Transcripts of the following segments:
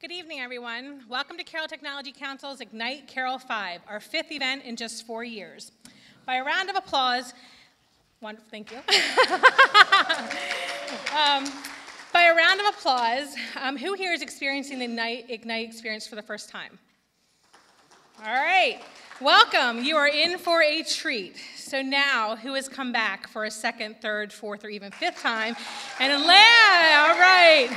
Good evening, everyone. Welcome to Carroll Technology Council's IGNITE Carroll 5, our 5th event in just 4 years. By a round of applause, thank you. By a round of applause, who here is experiencing the IGNITE experience for the first time? All right, welcome. You are in for a treat. So now, who has come back for a second, third, fourth, or even fifth time? And all right.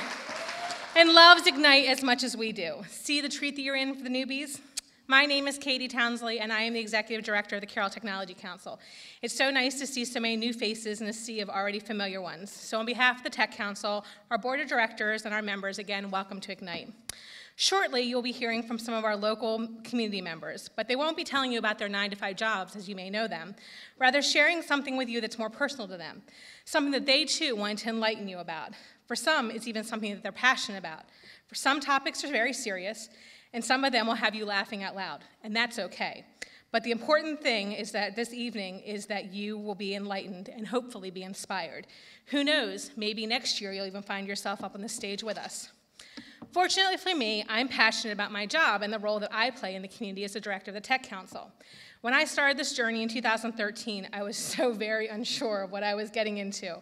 And loves IGNITE as much as we do. See the treat that you're in for the newbies? My name is Katie Townsley, and I am the Executive Director of the Carroll Technology Council. It's so nice to see so many new faces in a sea of already familiar ones. So on behalf of the Tech Council, our Board of Directors, and our members, again, welcome to IGNITE. Shortly, you'll be hearing from some of our local community members, but they won't be telling you about their 9-to-5 jobs, as you may know them, rather sharing something with you that's more personal to them, something that they, too, want to enlighten you about. For some, it's even something that they're passionate about. For some topics are very serious, and some of them will have you laughing out loud, and that's okay. But the important thing is that this evening is that you will be enlightened and hopefully be inspired. Who knows, maybe next year you'll even find yourself up on the stage with us. Fortunately for me, I'm passionate about my job and the role that I play in the community as the director of the Tech Council. When I started this journey in 2013, I was so very unsure of what I was getting into.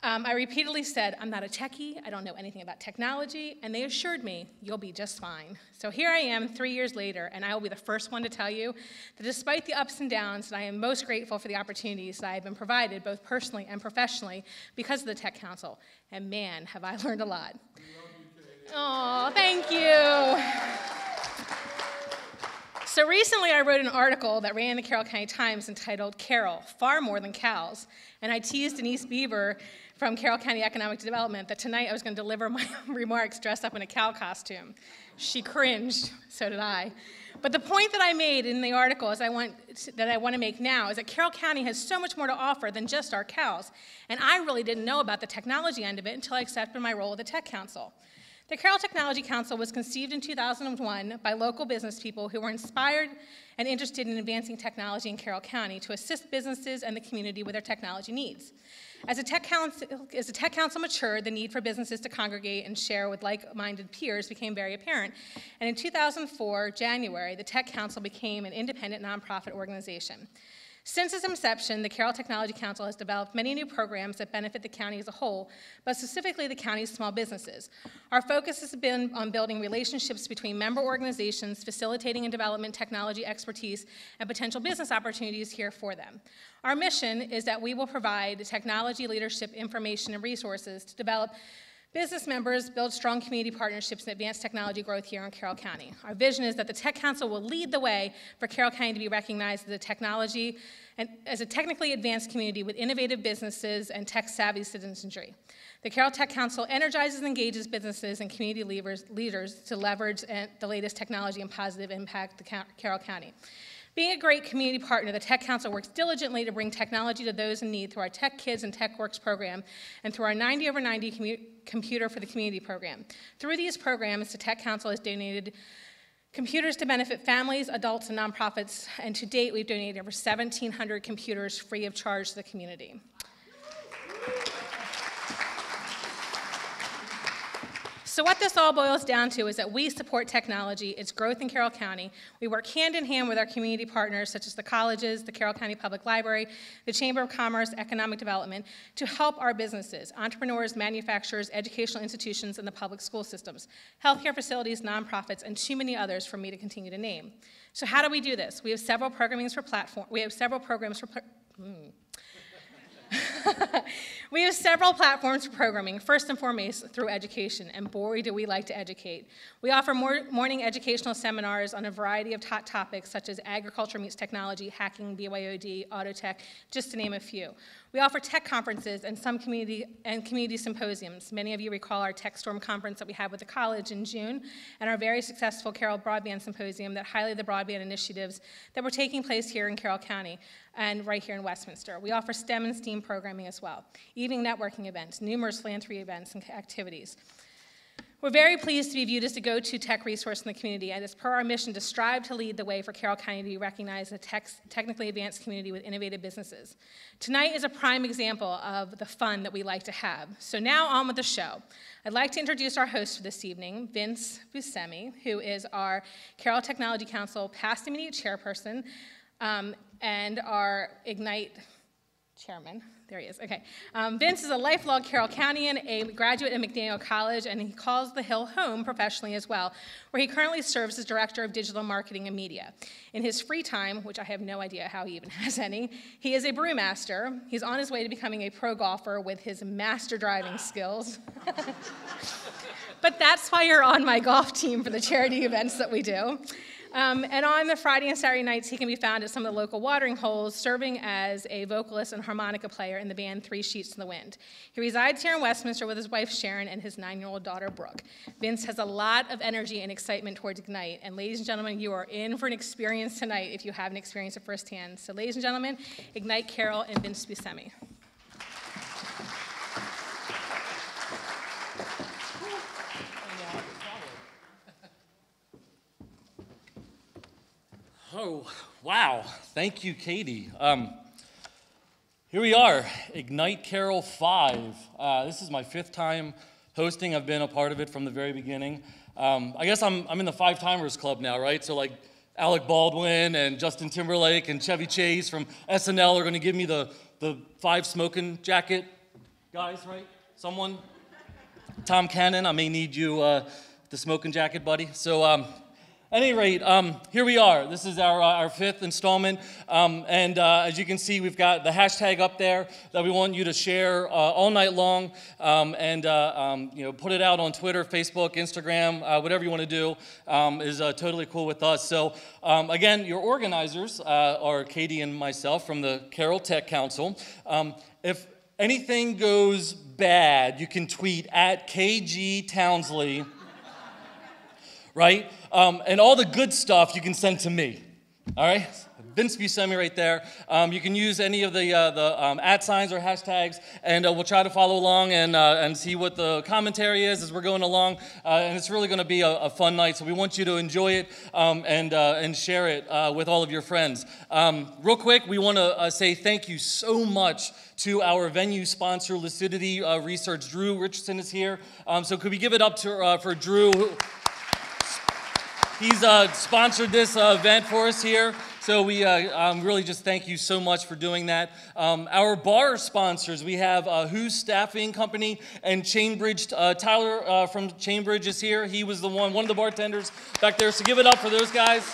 I repeatedly said, I'm not a techie, I don't know anything about technology, and they assured me, you'll be just fine. So here I am 3 years later, and I will be the first one to tell you that despite the ups and downs, that I am most grateful for the opportunities that I have been provided, both personally and professionally, because of the Tech Council. And man, have I learned a lot. Oh, thank you. So recently I wrote an article that ran in the Carroll County Times entitled Carroll, Far More Than Cows, and I teased Denise Beaver from Carroll County Economic Development that tonight I was going to deliver my remarks dressed up in a cow costume. She cringed, so did I. But the point that I made in the article that I want to make now is that Carroll County has so much more to offer than just our cows, and I really didn't know about the technology end of it until I accepted my role at the Tech Council. The Carroll Technology Council was conceived in 2001 by local business people who were inspired and interested in advancing technology in Carroll County to assist businesses and the community with their technology needs. As the Tech Council matured, the need for businesses to congregate and share with like-minded peers became very apparent. And in 2004, January, the Tech Council became an independent nonprofit organization. Since its inception, the Carroll Technology Council has developed many new programs that benefit the county as a whole, but specifically the county's small businesses. Our focus has been on building relationships between member organizations, facilitating and development technology expertise, and potential business opportunities here for them. Our mission is that we will provide technology leadership, information, and resources to develop business members, build strong community partnerships, and advance technology growth here in Carroll County. Our vision is that the Tech Council will lead the way for Carroll County to be recognized as a technically advanced community with innovative businesses and tech-savvy citizenry. The Carroll Tech Council energizes and engages businesses and community leaders to leverage the latest technology and positive impact to Carroll County. Being a great community partner, the Tech Council works diligently to bring technology to those in need through our Tech Kids and Tech Works program and through our 90 over 90 Computer for the Community program. Through these programs, the Tech Council has donated computers to benefit families, adults, and nonprofits, and to date, we've donated over 1,700 computers free of charge to the community. So what this all boils down to is that we support technology, its growth in Carroll County. We work hand in hand with our community partners, such as the colleges, the Carroll County Public Library, the Chamber of Commerce, Economic Development, to help our businesses, entrepreneurs, manufacturers, educational institutions, and the public school systems, healthcare facilities, nonprofits, and too many others for me to continue to name. So how do we do this? We have several programs for We have several platforms for programming, first and foremost through education, and boy, do we like to educate. We offer morning educational seminars on a variety of hot topics such as agriculture meets technology, hacking, BYOD, auto tech, just to name a few. We offer tech conferences and some community symposiums. Many of you recall our Tech Storm conference that we had with the college in June, and our very successful Carroll Broadband Symposium that highlighted the broadband initiatives that were taking place here in Carroll County and right here in Westminster. We offer STEM and STEAM programming as well, evening networking events, numerous philanthropy events and activities. We're very pleased to be viewed as a go-to tech resource in the community, and it's per our mission to strive to lead the way for Carroll County to be recognized as a technically advanced community with innovative businesses. Tonight is a prime example of the fun that we like to have. So now on with the show. I'd like to introduce our host for this evening, Vince Buscemi, who is our Carroll Technology Council past immediate chairperson and our IGNITE chairman. There he is, okay. Vince is a lifelong Carroll Countyan, a graduate at McDaniel College, and he calls the Hill home professionally as well, where he currently serves as Director of Digital Marketing and Media. In his free time, which I have no idea how he even has any, he is a brewmaster. He's on his way to becoming a pro golfer with his master driving skills. But that's why you're on my golf team for the charity events that we do. And on the Friday and Saturday nights, he can be found at some of the local watering holes, serving as a vocalist and harmonica player in the band 3 Sheets in the Wind. He resides here in Westminster with his wife, Sharon, and his 9-year-old daughter, Brooke. Vince has a lot of energy and excitement towards IGNITE, and ladies and gentlemen, you are in for an experience tonight if you haven't experienced it firsthand. So ladies and gentlemen, IGNITE Carroll and Vince Buscemi. Oh, wow. Thank you, Katie. Here we are, IGNITE Carroll 5. This is my 5th time hosting. I've been a part of it from the very beginning. I guess I'm in the 5-timers club now, right? So like Alec Baldwin and Justin Timberlake and Chevy Chase from SNL are going to give me the 5 smoking jacket guys, right? Someone? Tom Cannon, I may need you, the smoking jacket buddy. So, at any rate, here we are. This is our 5th installment, and as you can see, we've got the hashtag up there that we want you to share all night long, and put it out on Twitter, Facebook, Instagram, whatever you want to do is totally cool with us. So again, your organizers are Katie and myself from the Carroll Tech Council. If anything goes bad, you can tweet at KG Townsley. Right? And all the good stuff you can send to me. All right? Vince Buscemi right there. You can use any of the @ signs or hashtags, and we'll try to follow along and see what the commentary is as we're going along. And it's really going to be a fun night, so we want you to enjoy it and share it with all of your friends. Real quick, we want to say thank you so much to our venue sponsor, Lucidity Research. Drew Richardson is here. So could we give it up for Drew? He's sponsored this event for us here, so we really just thank you so much for doing that. Our bar sponsors, we have Who's Staffing Company and Chainbridge. Tyler from Chainbridge is here. He was one of the bartenders back there, so give it up for those guys.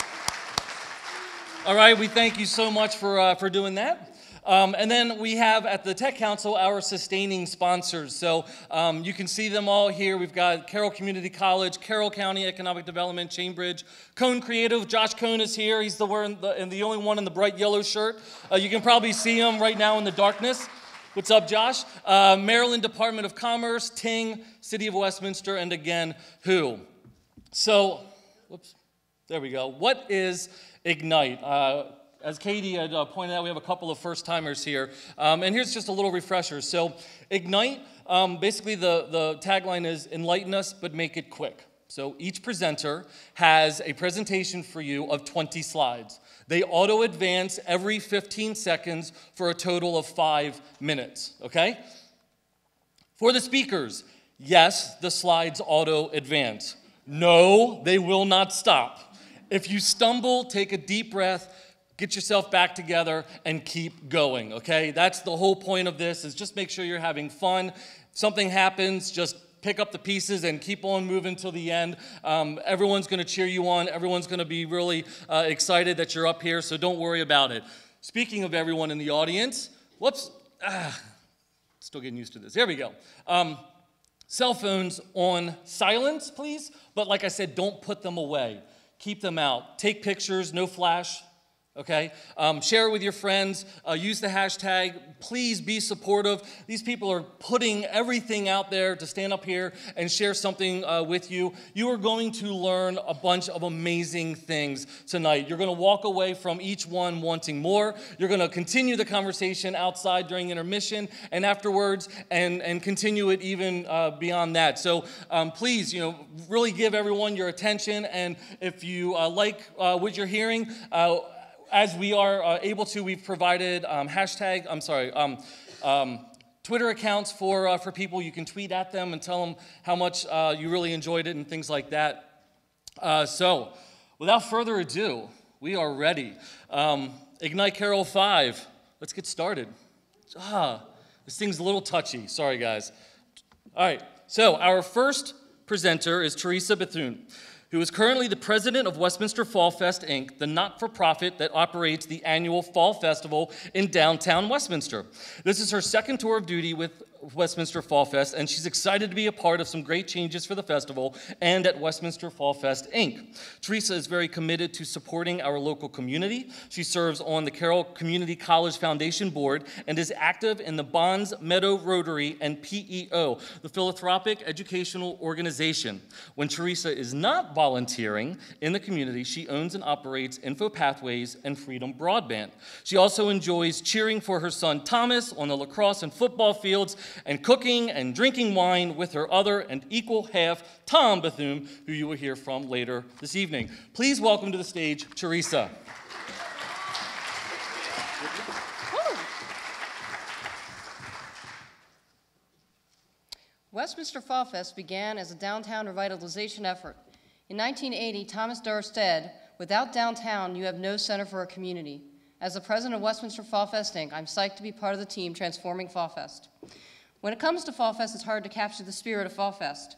All right, we thank you so much for doing that. And then we have at the Tech Council our sustaining sponsors. So you can see them all here. We've got Carroll Community College, Carroll County Economic Development, Chainbridge, Cone Creative. Josh Cone is here. He's the only one in the bright yellow shirt. You can probably see him right now in the darkness. What's up, Josh? Maryland Department of Commerce, Ting, City of Westminster, and again, WHO. So, whoops, there we go. What is IGNITE? As Katie had pointed out, we have a couple of first-timers here. And here's just a little refresher. So IGNITE, basically the tagline is enlighten us, but make it quick. So each presenter has a presentation for you of 20 slides. They auto-advance every 15 seconds for a total of 5 minutes, okay? For the speakers, yes, the slides auto-advance. No, they will not stop. If you stumble, take a deep breath, get yourself back together and keep going, okay? That's the whole point of this, is just make sure you're having fun. If something happens, just pick up the pieces and keep on moving till the end. Everyone's going to cheer you on. Everyone's going to be really excited that you're up here, so don't worry about it. Speaking of everyone in the audience, whoops, still getting used to this. Here we go. Cell phones on silence, please. But like I said, don't put them away. Keep them out. Take pictures, no flash. Okay? Share it with your friends. Use the hashtag. Please be supportive. These people are putting everything out there to stand up here and share something with you. You are going to learn a bunch of amazing things tonight. You're going to walk away from each one wanting more. You're going to continue the conversation outside during intermission and afterwards and continue it even beyond that. So please, really give everyone your attention. And if you like what you're hearing, as we are able to, we've provided Twitter accounts for people. You can tweet at them and tell them how much you really enjoyed it and things like that. So, without further ado, we are ready. IGNITE Carroll 5. Let's get started. This thing's a little touchy. Sorry, guys. All right. So, our first presenter is Teresa Bethune, who is currently the president of Westminster Fall Fest, Inc., the not-for-profit that operates the annual Fall Festival in downtown Westminster. This is her second tour of duty with Westminster Fall Fest, and she's excited to be a part of some great changes for the festival and at Westminster Fall Fest, Inc. Teresa is very committed to supporting our local community. She serves on the Carroll Community College Foundation Board and is active in the Bonds Meadow Rotary and PEO, the philanthropic educational organization. When Teresa is not volunteering in the community, she owns and operates Info Pathways and Freedom Broadband. She also enjoys cheering for her son Thomas on the lacrosse and football fields and cooking and drinking wine with her other and equal half, Tom Bethune, who you will hear from later this evening. Please welcome to the stage, Teresa. Westminster Fall Fest began as a downtown revitalization effort. In 1980, Thomas Durr said, "Without downtown, you have no center for a community." As the president of Westminster Fall Fest, Inc., I'm psyched to be part of the team transforming Fall Fest. When it comes to Fall Fest, it's hard to capture the spirit of Fall Fest.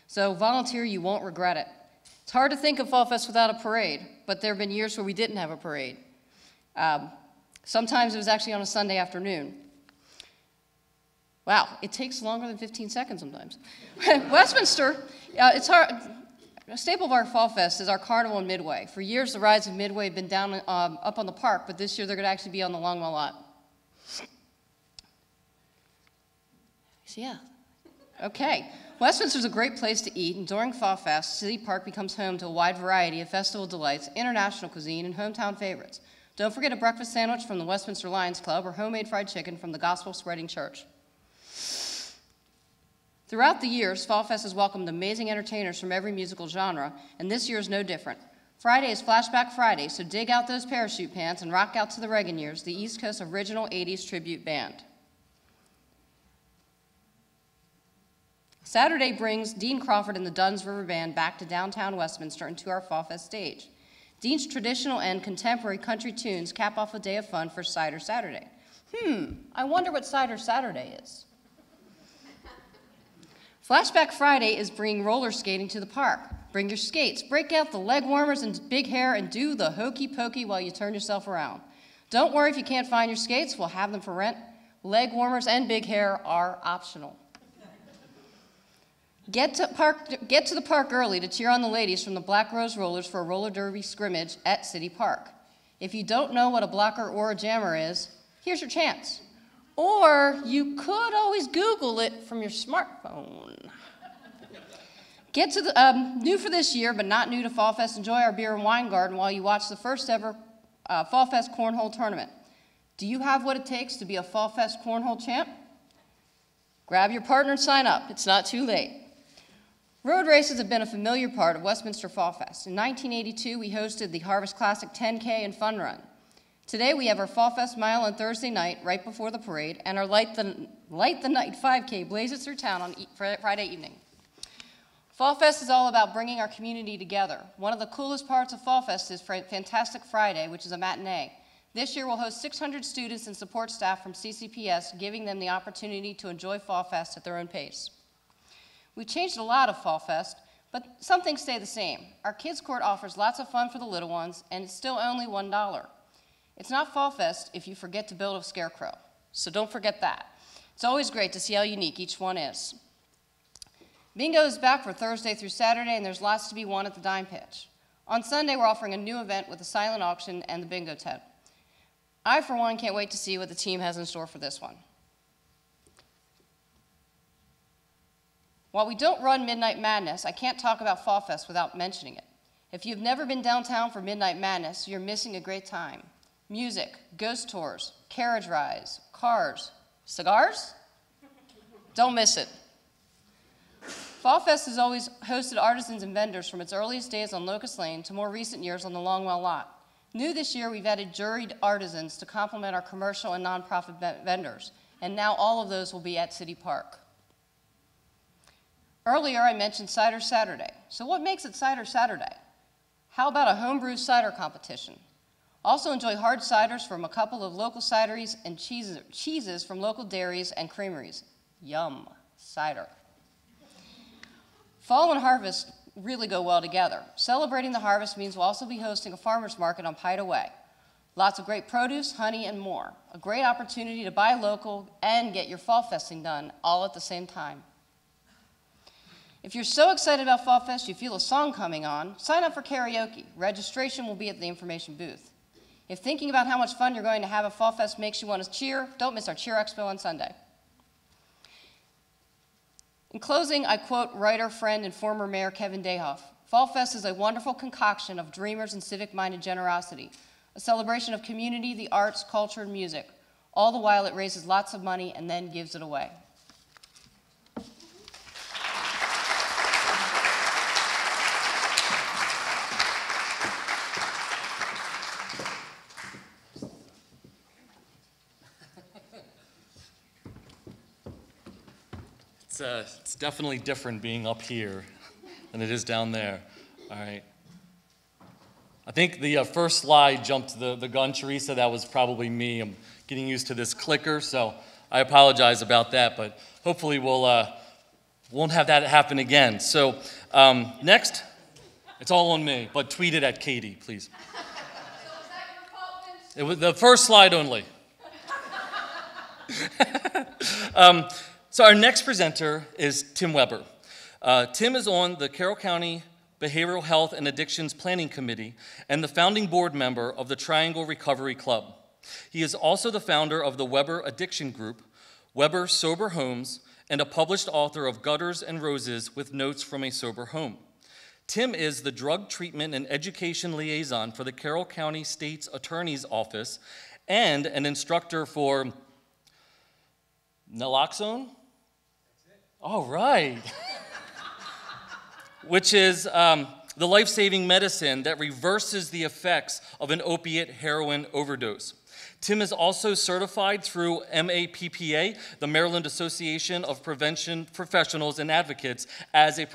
So volunteer, you won't regret it. It's hard to think of Fall Fest without a parade, but there have been years where we didn't have a parade. Sometimes it was actually on a Sunday afternoon. Wow, it takes longer than 15 seconds sometimes. Westminster, it's hard. A staple of our Fall Fest is our carnival in Midway. For years, the rides in Midway have been down up on the park, but this year they're going to actually be on the Longwell lot. So yeah, okay. Westminster's a great place to eat, and during Fall Fest, City Park becomes home to a wide variety of festival delights, international cuisine, and hometown favorites. Don't forget a breakfast sandwich from the Westminster Lions Club or homemade fried chicken from the Gospel Spreading Church. Throughout the years, Fall Fest has welcomed amazing entertainers from every musical genre, and this year is no different. Friday is Flashback Friday, so dig out those parachute pants and rock out to the Reagan Years, the East Coast original 80s tribute band. Saturday brings Dean Crawford and the Dunn's River Band back to downtown Westminster and to our Fall Fest stage. Dean's traditional and contemporary country tunes cap off a day of fun for Cider Saturday. I wonder what Cider Saturday is. Flashback Friday is bringing roller skating to the park. Bring your skates, break out the leg warmers and big hair, and do the hokey pokey while you turn yourself around. Don't worry if you can't find your skates, we'll have them for rent. Leg warmers and big hair are optional. Get to the park early to cheer on the ladies from the Black Rose Rollers for a roller derby scrimmage at City Park. If you don't know what a blocker or a jammer is, here's your chance. Or you could always Google it from your smartphone. Get to the, new for this year, but not new to Fall Fest, enjoy our beer and wine garden while you watch the first ever Fall Fest Cornhole Tournament. Do you have what it takes to be a Fall Fest Cornhole champ? Grab your partner and sign up. It's not too late. Road races have been a familiar part of Westminster Fall Fest. In 1982, we hosted the Harvest Classic 10K and Fun Run. Today, we have our Fall Fest Mile on Thursday night, right before the parade, and our Light the Night 5K blazes through town on Friday evening. Fall Fest is all about bringing our community together. One of the coolest parts of Fall Fest is Fantastic Friday, which is a matinee. This year, we'll host 600 students and support staff from CCPS, giving them the opportunity to enjoy Fall Fest at their own pace. We've changed a lot of Fall Fest, but some things stay the same. Our Kids Court offers lots of fun for the little ones, and it's still only $1. It's not Fall Fest if you forget to build a scarecrow, so don't forget that. It's always great to see how unique each one is. Bingo is back for Thursday through Saturday, and there's lots to be won at the dime pitch. On Sunday, we're offering a new event with a silent auction and the bingo tent. I, for one, can't wait to see what the team has in store for this one. While we don't run Midnight Madness, I can't talk about Fall Fest without mentioning it. If you've never been downtown for Midnight Madness, you're missing a great time. Music, ghost tours, carriage rides, cars, cigars? Don't miss it. Fall Fest has always hosted artisans and vendors from its earliest days on Locust Lane to more recent years on the Longwell lot. New this year, we've added juried artisans to complement our commercial and nonprofit vendors, and now all of those will be at City Park. Earlier, I mentioned Cider Saturday. So what makes it Cider Saturday? How about a homebrew cider competition? Also enjoy hard ciders from a couple of local cideries and cheeses from local dairies and creameries. Yum, cider. Fall and harvest really go well together. Celebrating the harvest means we'll also be hosting a farmer's market on Pida Way. Lots of great produce, honey, and more. A great opportunity to buy local and get your fall festing done all at the same time. If you're so excited about Fall Fest you feel a song coming on, sign up for karaoke. Registration will be at the information booth. If thinking about how much fun you're going to have at Fall Fest makes you want to cheer, don't miss our Cheer Expo on Sunday. In closing, I quote writer, friend, and former Mayor Kevin Dayhoff. Fall Fest is a wonderful concoction of dreamers and civic-minded generosity, a celebration of community, the arts, culture, and music. All the while it raises lots of money and then gives it away. It's definitely different being up here than it is down there. All right. I think the first slide jumped the gun, Teresa. That was probably me. I'm getting used to this clicker, so I apologize about that, but hopefully won't have that happen again. So next, it's all on me, but tweet it at Katie, please. So is that your it was the first slide only. So our next presenter is Tim Weber. Tim is on the Carroll County Behavioral Health and Addictions Planning Committee and the founding board member of the Triangle Recovery Club. He is also the founder of the Weber Addiction Group, Weber Sober Homes, and a published author of Gutters and Roses with Notes from a Sober Home. Tim is the Drug Treatment and Education Liaison for the Carroll County State's Attorney's Office and an instructor for naloxone? All right. Which is the life-saving medicine that reverses the effects of an opiate heroin overdose. Tim is also certified through MAPPA, the Maryland Association of Prevention Professionals and Advocates, as a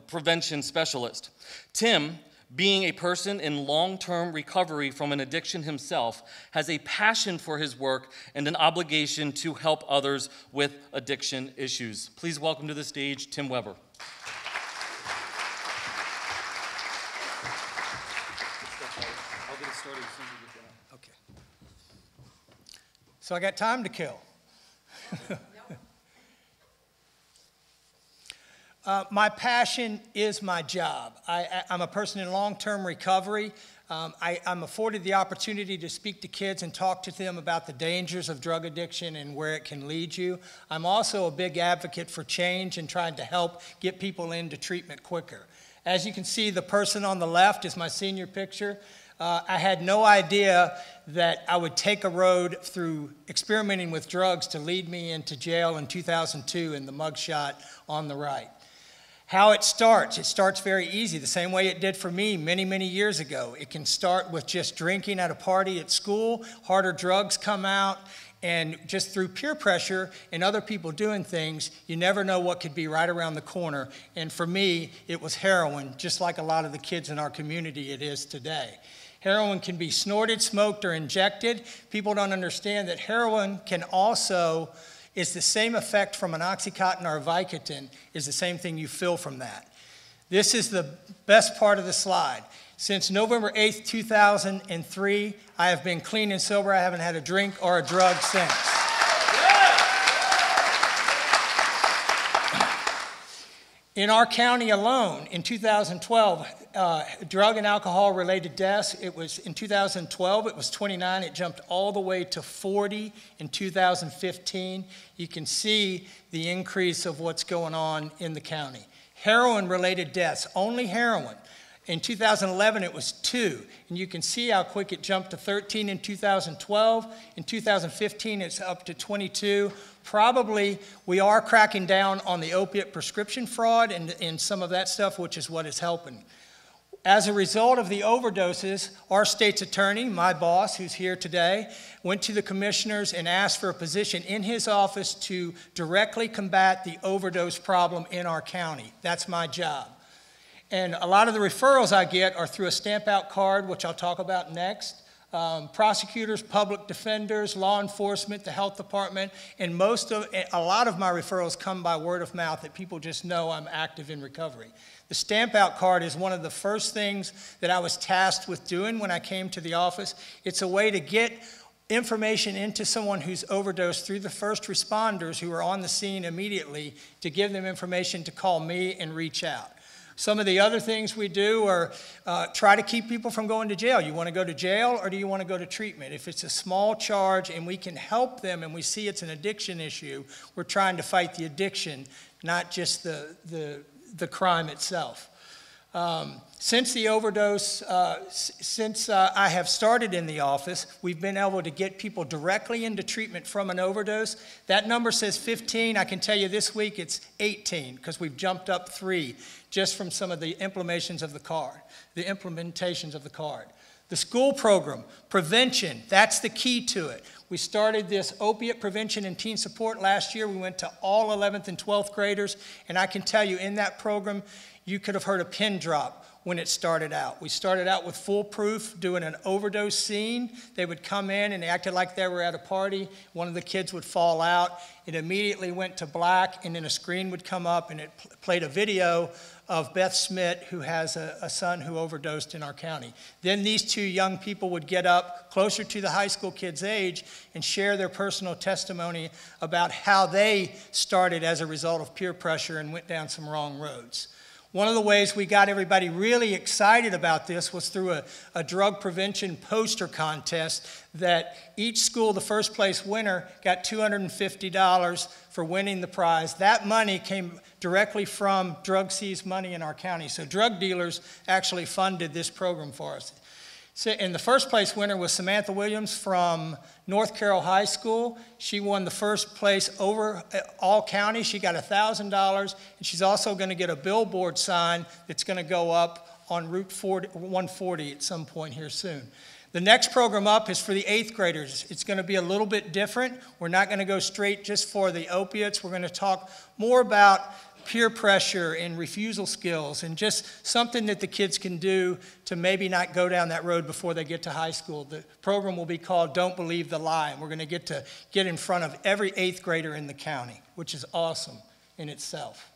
prevention specialist. Tim, being a person in long-term recovery from an addiction himself, has a passion for his work and an obligation to help others with addiction issues. Please welcome to the stage Tim Weber. I'll get it started as soon as we get down. Okay. So I got time to kill. My passion is my job. I'm a person in long-term recovery. I'm afforded the opportunity to speak to kids and talk to them about the dangers of drug addiction and where it can lead you. I'm also a big advocate for change and trying to help get people into treatment quicker. As you can see, the person on the left is my senior picture. I had no idea that I would take a road through experimenting with drugs to lead me into jail in 2002 in the mugshot on the right. How it starts very easy, the same way it did for me many, many years ago. It can start with just drinking at a party at school, harder drugs come out, and just through peer pressure and other people doing things, you never know what could be right around the corner. And for me, it was heroin, just like a lot of the kids in our community it is today. Heroin can be snorted, smoked, or injected. People don't understand that heroin can also is the same effect from an Oxycontin or a Vicodin is the same thing you feel from that. This is the best part of the slide. Since November 8th, 2003, I have been clean and sober. I haven't had a drink or a drug since. In our county alone, in 2012, drug and alcohol-related deaths, in 2012, it was 29. It jumped all the way to 40 in 2015. You can see the increase of what's going on in the county. Heroin-related deaths, only heroin. In 2011, it was 2, and you can see how quick it jumped to 13 in 2012. In 2015, it's up to 22. Probably, we are cracking down on the opiate prescription fraud and some of that stuff, which is what is helping. As a result of the overdoses, our state's attorney, my boss, who's here today, went to the commissioners and asked for a position in his office to directly combat the overdose problem in our county. That's my job. And a lot of the referrals I get are through a stamp-out card, which I'll talk about next. Prosecutors, public defenders, law enforcement, the health department, and a lot of my referrals come by word of mouth that people just know I'm active in recovery. The stamp-out card is one of the first things that I was tasked with doing when I came to the office. It's a way to get information into someone who's overdosed through the first responders who are on the scene immediately to give them information to call me and reach out. Some of the other things we do are try to keep people from going to jail. You want to go to jail or do you want to go to treatment? If it's a small charge and we can help them and we see it's an addiction issue, we're trying to fight the addiction, not just the crime itself. Since the overdose, since I have started in the office, we've been able to get people directly into treatment from an overdose. That number says 15. I can tell you this week it's 18 because we've jumped up 3 just from some of the implementations of the card. The school program, prevention, that's the key to it. We started this opiate prevention and teen support last year. We went to all 11th and 12th graders, and I can tell you in that program, you could have heard a pin drop when it started out. We started out with foolproof, doing an overdose scene. They would come in and they acted like they were at a party. One of the kids would fall out. It immediately went to black, and then a screen would come up, and it played a video of Beth Smith, who has a son who overdosed in our county. Then these 2 young people would get up closer to the high school kids' age and share their personal testimony about how they started as a result of peer pressure and went down some wrong roads. One of the ways we got everybody really excited about this was through a drug prevention poster contest that each school, the first place winner, got $250 for winning the prize. That money came directly from drug seized money in our county. So drug dealers actually funded this program for us. So, and the first place winner was Samantha Williams from North Carroll High School. She won the first place over all county. She got $1,000, and she's also going to get a billboard sign that's going to go up on Route 140 at some point here soon. The next program up is for the 8th graders. It's going to be a little bit different. We're not going to go straight just for the opiates. We're going to talk more about peer pressure and refusal skills and just something that the kids can do to maybe not go down that road before they get to high school. The program will be called Don't Believe the Lie, and we're going to get in front of every 8th grader in the county, which is awesome in itself.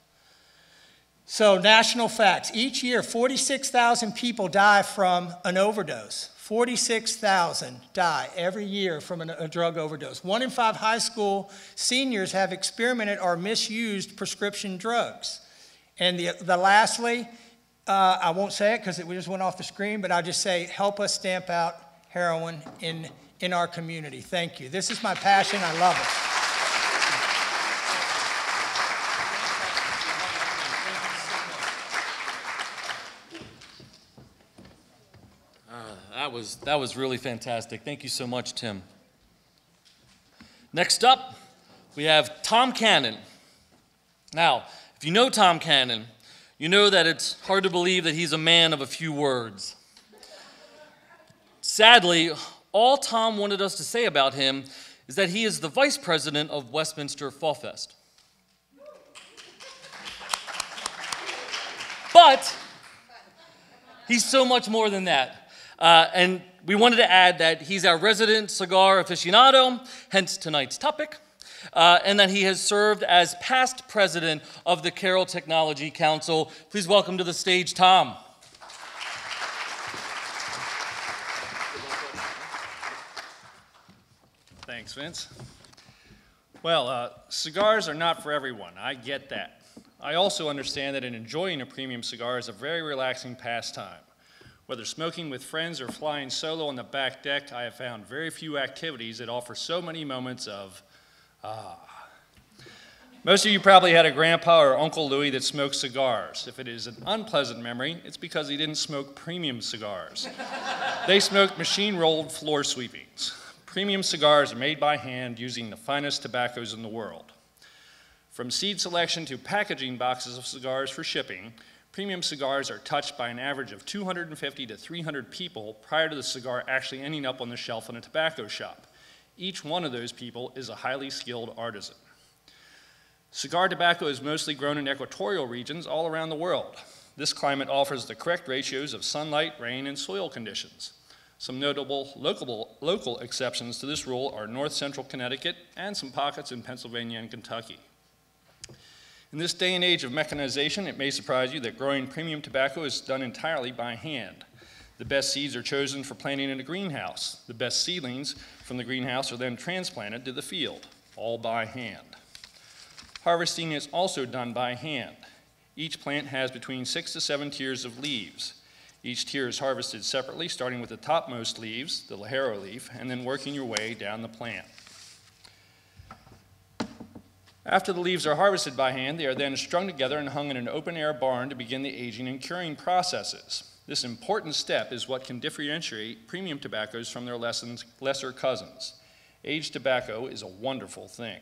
So national facts. Each year, 46,000 people die from an overdose. 46,000 die every year from a drug overdose. 1 in 5 high school seniors have experimented or misused prescription drugs. And lastly, I won't say it because it just went off the screen, but I'll just say, help us stamp out heroin in our community. Thank you. This is my passion. I love it. That was really fantastic. Thank you so much, Tim. Next up, we have Tom Cannon. Now, if you know Tom Cannon, you know that it's hard to believe that he's a man of a few words. Sadly, all Tom wanted us to say about him is that he is the vice president of Westminster Fall Fest. But he's so much more than that. And we wanted to add that he's our resident cigar aficionado, hence tonight's topic, and that he has served as past president of the Carroll Technology Council. Please welcome to the stage, Tom. Thanks, Vince. Well, cigars are not for everyone. I get that. I also understand that enjoying a premium cigar is a very relaxing pastime. Whether smoking with friends or flying solo on the back deck, I have found very few activities that offer so many moments of Most of you probably had a grandpa or Uncle Louie that smoked cigars. If it is an unpleasant memory, it's because he didn't smoke premium cigars. They smoked machine-rolled floor sweepings. Premium cigars are made by hand using the finest tobaccos in the world. From seed selection to packaging boxes of cigars for shipping, premium cigars are touched by an average of 250 to 300 people prior to the cigar actually ending up on the shelf in a tobacco shop. Each one of those people is a highly skilled artisan. Cigar tobacco is mostly grown in equatorial regions all around the world. This climate offers the correct ratios of sunlight, rain, and soil conditions. Some notable local exceptions to this rule are north-central Connecticut and some pockets in Pennsylvania and Kentucky. In this day and age of mechanization, it may surprise you that growing premium tobacco is done entirely by hand. The best seeds are chosen for planting in a greenhouse. The best seedlings from the greenhouse are then transplanted to the field, all by hand. Harvesting is also done by hand. Each plant has between 6 to 7 tiers of leaves. Each tier is harvested separately, starting with the topmost leaves, the Ligero leaf, and then working your way down the plant. After the leaves are harvested by hand, they are then strung together and hung in an open-air barn to begin the aging and curing processes. This important step is what can differentiate premium tobaccos from their lesser cousins. Aged tobacco is a wonderful thing.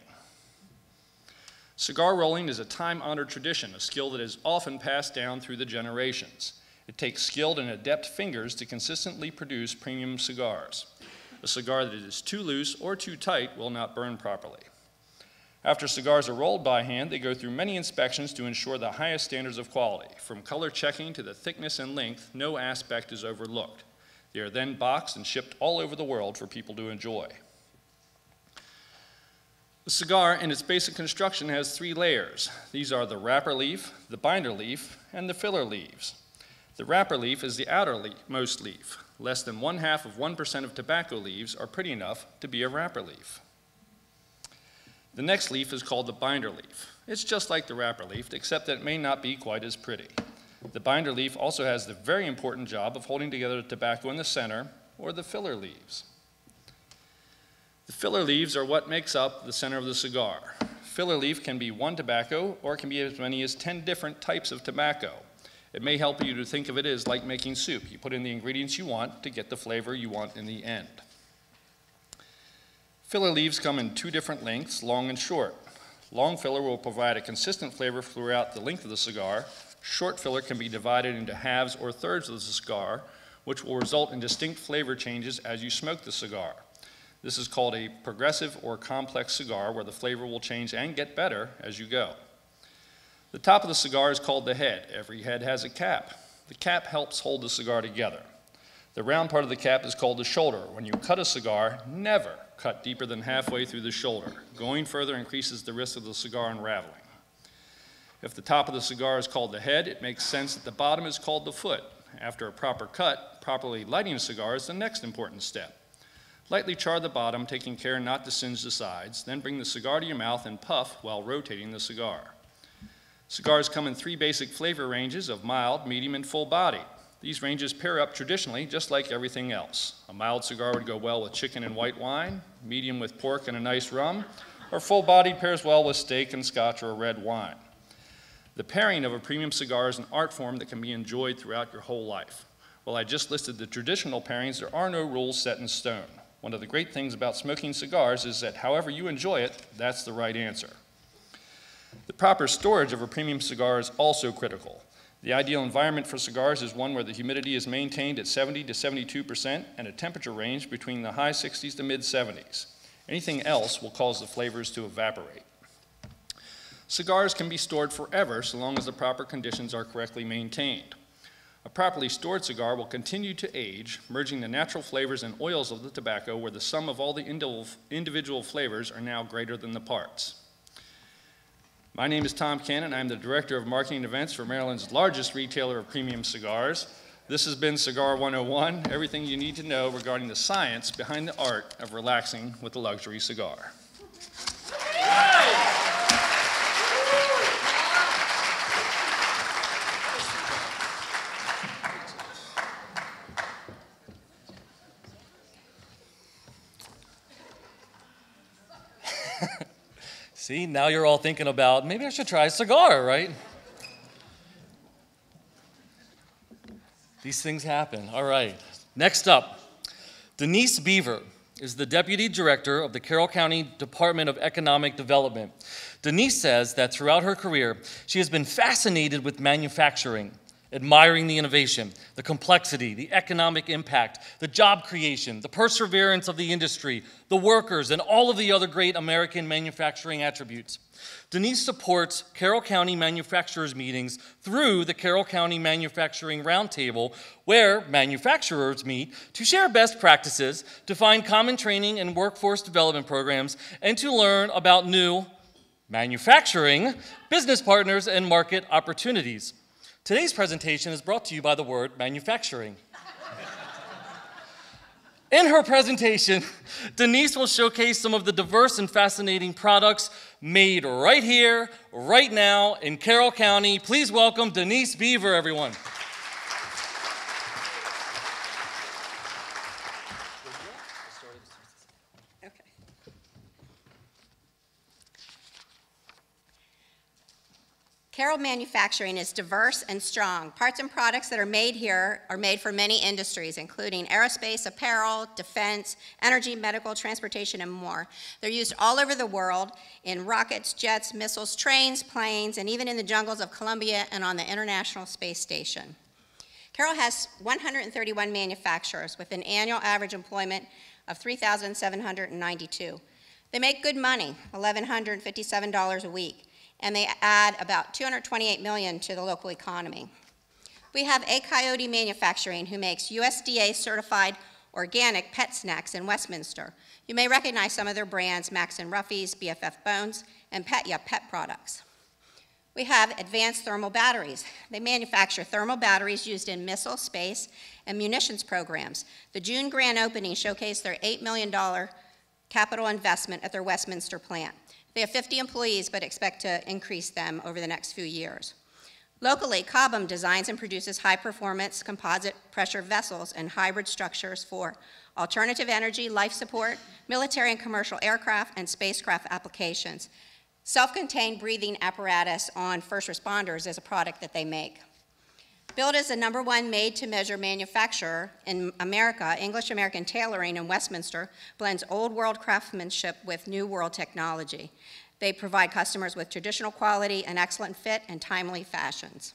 Cigar rolling is a time-honored tradition, a skill that is often passed down through the generations. It takes skilled and adept fingers to consistently produce premium cigars. A cigar that is too loose or too tight will not burn properly. After cigars are rolled by hand, they go through many inspections to ensure the highest standards of quality. From color checking to the thickness and length, no aspect is overlooked. They are then boxed and shipped all over the world for people to enjoy. The cigar in its basic construction has 3 layers. These are the wrapper leaf, the binder leaf, and the filler leaves. The wrapper leaf is the outermost leaf. Less than 0.5% of tobacco leaves are pretty enough to be a wrapper leaf. The next leaf is called the binder leaf. It's just like the wrapper leaf, except that it may not be quite as pretty. The binder leaf also has the very important job of holding together the tobacco in the center, or the filler leaves. The filler leaves are what makes up the center of the cigar. Filler leaf can be one tobacco, or it can be as many as 10 different types of tobacco. It may help you to think of it as like making soup. You put in the ingredients you want to get the flavor you want in the end. Filler leaves come in 2 different lengths, long and short. Long filler will provide a consistent flavor throughout the length of the cigar. Short filler can be divided into halves or thirds of the cigar, which will result in distinct flavor changes as you smoke the cigar. This is called a progressive or complex cigar, where the flavor will change and get better as you go. The top of the cigar is called the head. Every head has a cap. The cap helps hold the cigar together. The round part of the cap is called the shoulder. When you cut a cigar, never cut deeper than halfway through the shoulder. Going further increases the risk of the cigar unraveling. If the top of the cigar is called the head, it makes sense that the bottom is called the foot. After a proper cut, properly lighting a cigar is the next important step. Lightly char the bottom, taking care not to singe the sides, then bring the cigar to your mouth and puff while rotating the cigar. Cigars come in 3 basic flavor ranges of mild, medium, and full body. These ranges pair up traditionally just like everything else. A mild cigar would go well with chicken and white wine, medium with pork and a nice rum, or full-bodied pairs well with steak and scotch or a red wine. The pairing of a premium cigar is an art form that can be enjoyed throughout your whole life. While I just listed the traditional pairings, there are no rules set in stone. One of the great things about smoking cigars is that however you enjoy it, that's the right answer. The proper storage of a premium cigar is also critical. The ideal environment for cigars is one where the humidity is maintained at 70 to 72% and a temperature range between the high 60s to mid 70s. Anything else will cause the flavors to evaporate. Cigars can be stored forever so long as the proper conditions are correctly maintained. A properly stored cigar will continue to age, merging the natural flavors and oils of the tobacco where the sum of all the individual flavors are now greater than the parts. My name is Tom Cannon. I'm the Director of Marketing Events for Maryland's largest retailer of premium cigars. This has been Cigar 101, everything you need to know regarding the science behind the art of relaxing with a luxury cigar. See, now you're all thinking about, maybe I should try a cigar, right? These things happen. All right. Next up, Denise Beaver is the Deputy Director of the Carroll County Department of Economic Development. Denise says that throughout her career, she has been fascinated with manufacturing, admiring the innovation, the complexity, the economic impact, the job creation, the perseverance of the industry, the workers, and all of the other great American manufacturing attributes. Denise supports Carroll County manufacturers meetings through the Carroll County Manufacturing Roundtable, where manufacturers meet to share best practices, to find common training and workforce development programs, and to learn about new manufacturing, business partners, and market opportunities. Today's presentation is brought to you by the word manufacturing. In her presentation, Denise will showcase some of the diverse and fascinating products made right here, right now in Carroll County. Please welcome Denise Beaver, everyone. Carroll manufacturing is diverse and strong. Parts and products that are made here are made for many industries, including aerospace, apparel, defense, energy, medical, transportation, and more. They're used all over the world in rockets, jets, missiles, trains, planes, and even in the jungles of Colombia and on the International Space Station. Carroll has 131 manufacturers with an annual average employment of 3,792. They make good money, $1,157 a week, and they add about $228 million to the local economy. We have COYOTE Manufacturing, who makes USDA certified organic pet snacks in Westminster. You may recognize some of their brands, Max and Ruffy's, BFF Bones, and Petya pet products. We have Advanced Thermal Batteries. They manufacture thermal batteries used in missile, space, and munitions programs. The June grand opening showcased their $8 million capital investment at their Westminster plant. They have 50 employees, but expect to increase them over the next few years. Locally, Cobham designs and produces high-performance composite pressure vessels and hybrid structures for alternative energy, life support, military and commercial aircraft, and spacecraft applications. Self-contained breathing apparatus on first responders is a product that they make. Built as the #1 made-to-measure manufacturer in America, English American Tailoring in Westminster blends old world craftsmanship with new world technology. They provide customers with traditional quality and excellent fit and timely fashions.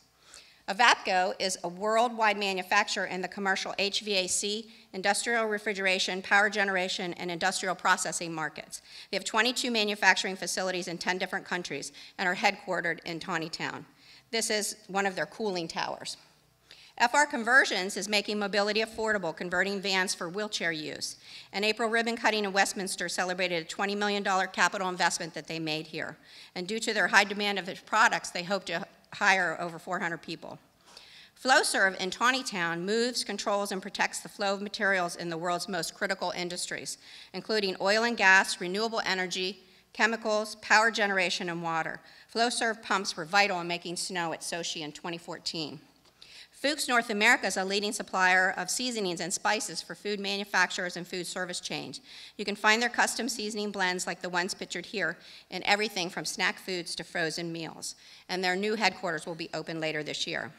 Avapco is a worldwide manufacturer in the commercial HVAC, industrial refrigeration, power generation, and industrial processing markets. They have 22 manufacturing facilities in 10 different countries and are headquartered in Taneytown. This is one of their cooling towers. FR Conversions is making mobility affordable, converting vans for wheelchair use. And April Ribbon Cutting in Westminster celebrated a $20 million capital investment that they made here. And due to their high demand of their products, they hope to hire over 400 people. FlowServe in Taneytown moves, controls, and protects the flow of materials in the world's most critical industries, including oil and gas, renewable energy, chemicals, power generation, and water. FlowServe pumps were vital in making snow at Sochi in 2014. Fuchs North America is a leading supplier of seasonings and spices for food manufacturers and food service chains. You can find their custom seasoning blends like the ones pictured here in everything from snack foods to frozen meals. And their new headquarters will be open later this year.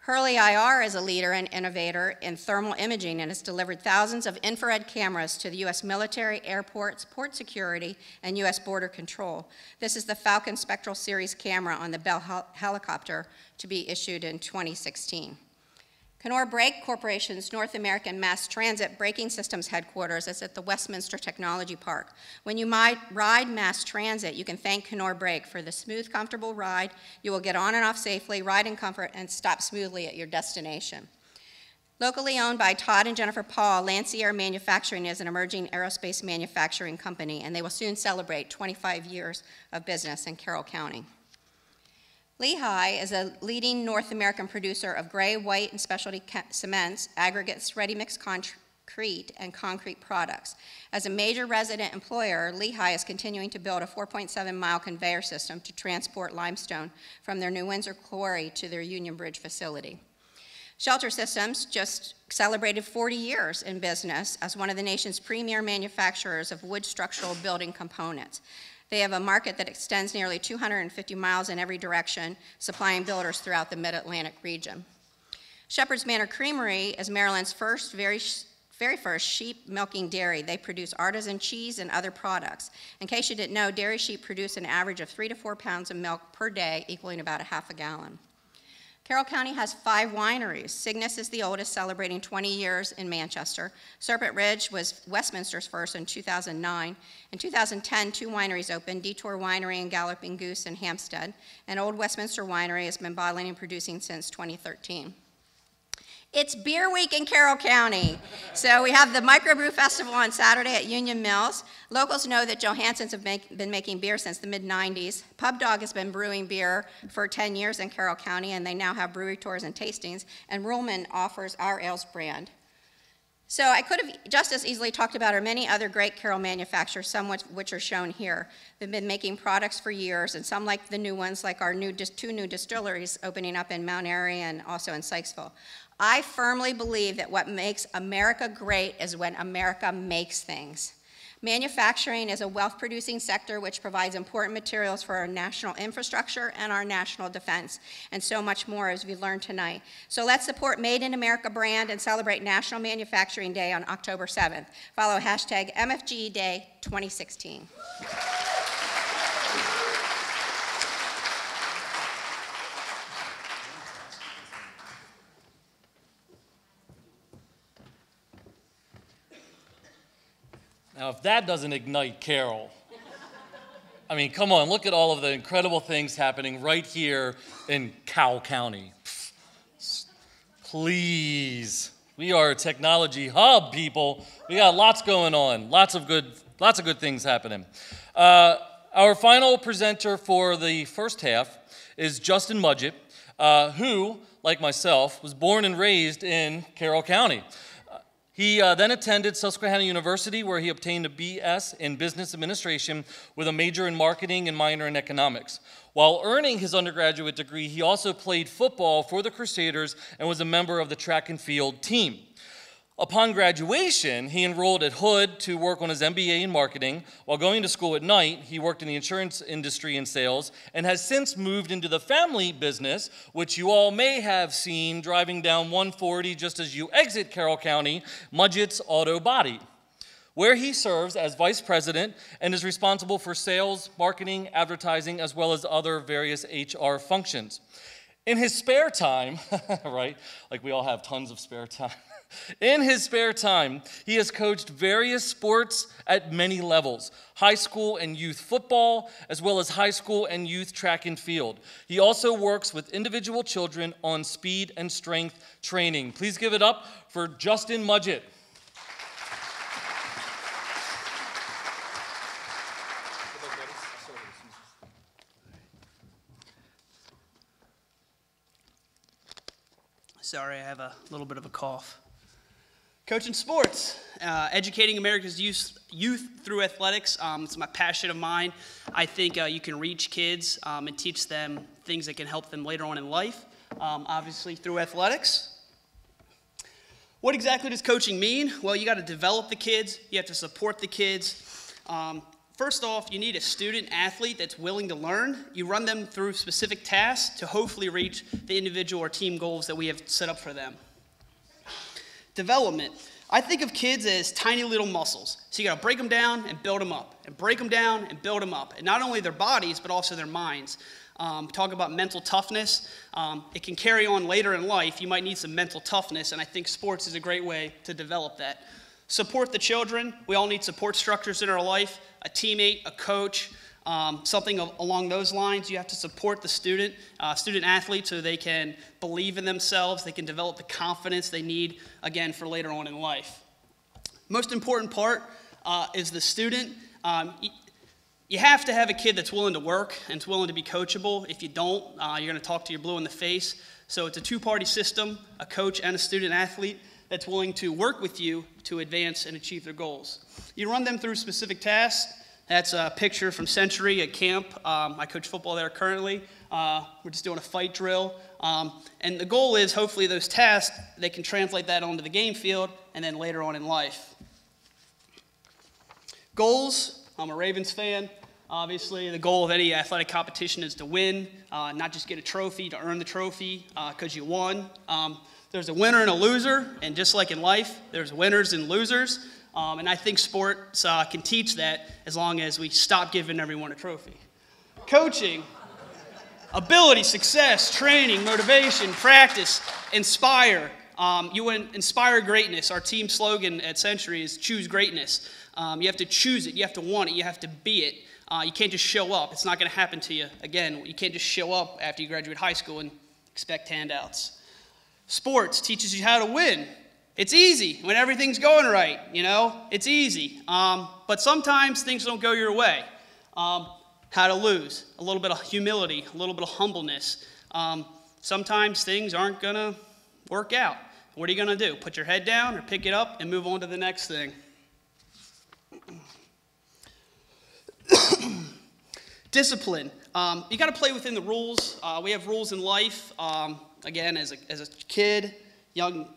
Hurley IR is a leader and innovator in thermal imaging and has delivered thousands of infrared cameras to the U.S. military, airports, port security, and U.S. border control. This is the Falcon Spectral Series camera on the Bell helicopter to be issued in 2016. Kenora Brake Corporation's North American Mass Transit Braking Systems headquarters is at the Westminster Technology Park. When you ride mass transit, you can thank Kenora Brake for the smooth, comfortable ride. You will get on and off safely, ride in comfort, and stop smoothly at your destination. Locally owned by Todd and Jennifer Paul, Lancier Manufacturing is an emerging aerospace manufacturing company, and they will soon celebrate 25 years of business in Carroll County. Lehigh is a leading North American producer of gray, white, and specialty cements, aggregates, ready-mix concrete, and concrete products. As a major resident employer, Lehigh is continuing to build a 4.7-mile conveyor system to transport limestone from their New Windsor quarry to their Union Bridge facility. Shelter Systems just celebrated 40 years in business as one of the nation's premier manufacturers of wood structural building components. They have a market that extends nearly 250 miles in every direction, supplying builders throughout the Mid-Atlantic region. Shepherd's Manor Creamery is Maryland's very first sheep milking dairy. They produce artisan cheese and other products. In case you didn't know, dairy sheep produce an average of 3 to 4 pounds of milk per day, equaling about a half a gallon. Carroll County has 5 wineries. Cygnus is the oldest, celebrating 20 years in Manchester. Serpent Ridge was Westminster's first in 2009. In 2010, 2 wineries opened, Detour Winery and Galloping Goose in Hampstead, and Old Westminster Winery has been bottling and producing since 2013. It's Beer Week in Carroll County. So we have the Microbrew Festival on Saturday at Union Mills. Locals know that Johansson's have been making beer since the mid-90s. Pub Dog has been brewing beer for 10 years in Carroll County, and they now have brewery tours and tastings, and Ruhlman offers our ales brand. So I could have just as easily talked about our many other great Carroll manufacturers, some which are shown here. They've been making products for years, and some like the new ones, like our 2 new distilleries opening up in Mount Airy and also in Sykesville. I firmly believe that what makes America great is when America makes things. Manufacturing is a wealth-producing sector which provides important materials for our national infrastructure and our national defense, and so much more as we learned tonight. So let's support Made in America brand and celebrate National Manufacturing Day on October 7th. Follow hashtag MFG Day 2016. Now, if that doesn't ignite Carroll, I mean, come on, look at all of the incredible things happening right here in Carroll County. Please, we are a technology hub, people. We got lots going on, lots of good things happening. Our final presenter for the first half is Justin Mudgett, who, like myself, was born and raised in Carroll County. He then attended Susquehanna University, where he obtained a BS in Business Administration with a major in marketing and minor in economics. While earning his undergraduate degree, he also played football for the Crusaders and was a member of the track and field team. Upon graduation, he enrolled at Hood to work on his MBA in marketing. While going to school at night, he worked in the insurance industry in sales and has since moved into the family business, which you all may have seen driving down 140 just as you exit Carroll County, Mudgett's Auto Body, where he serves as vice president and is responsible for sales, marketing, advertising, as well as other various HR functions. In his spare time, right, like we all have tons of spare time, in his spare time, he has coached various sports at many levels, high school and youth football, as well as high school and youth track and field. He also works with individual children on speed and strength training. Please give it up for Justin Mudgett. Sorry, I have a little bit of a cough. Coaching sports, educating America's youth through athletics. It's my passion of mine. I think you can reach kids and teach them things that can help them later on in life, obviously through athletics. What exactly does coaching mean? Well, you got to develop the kids. You have to support the kids. First off, you need a student athlete that's willing to learn. You run them through specific tasks to hopefully reach the individual or team goals that we have set up for them. Development. I think of kids as tiny little muscles. So you got to break them down and build them up, and break them down and build them up. And not only their bodies, but also their minds. Talk about mental toughness. It can carry on later in life. You might need some mental toughness, and I think sports is a great way to develop that. Support the children. We all need support structures in our life, a teammate, a coach, something along those lines. You have to support the student athlete so they can believe in themselves, they can develop the confidence they need, again, for later on in life. Most important part is the student. You have to have a kid that's willing to work and is willing to be coachable. If you don't, you're going to talk to your blue in the face. So it's a two-party system, a coach and a student athlete that's willing to work with you to advance and achieve their goals. You run them through specific tasks. That's a picture from Century at camp. I coach football there currently. We're just doing a fight drill. And the goal is hopefully those tasks, they can translate that onto the game field and then later on in life. Goals, I'm a Ravens fan. Obviously, the goal of any athletic competition is to win, not just get a trophy, to earn the trophy because you won. There's a winner and a loser, and just like in life, there's winners and losers. And I think sports can teach that as long as we stop giving everyone a trophy. Coaching, ability, success, training, motivation, practice, inspire. You inspire greatness. Our team slogan at Century is choose greatness. You have to choose it. You have to want it. You have to be it. You can't just show up. It's not going to happen to you. Again, you can't just show up after you graduate high school and expect handouts. Sports teaches you how to win. It's easy when everything's going right, you know? It's easy. But sometimes things don't go your way. How to lose. A little bit of humility, a little bit of humbleness. Sometimes things aren't going to work out. What are you going to do? Put your head down or pick it up and move on to the next thing? Discipline. You got to play within the rules. We have rules in life. Again, as a kid, young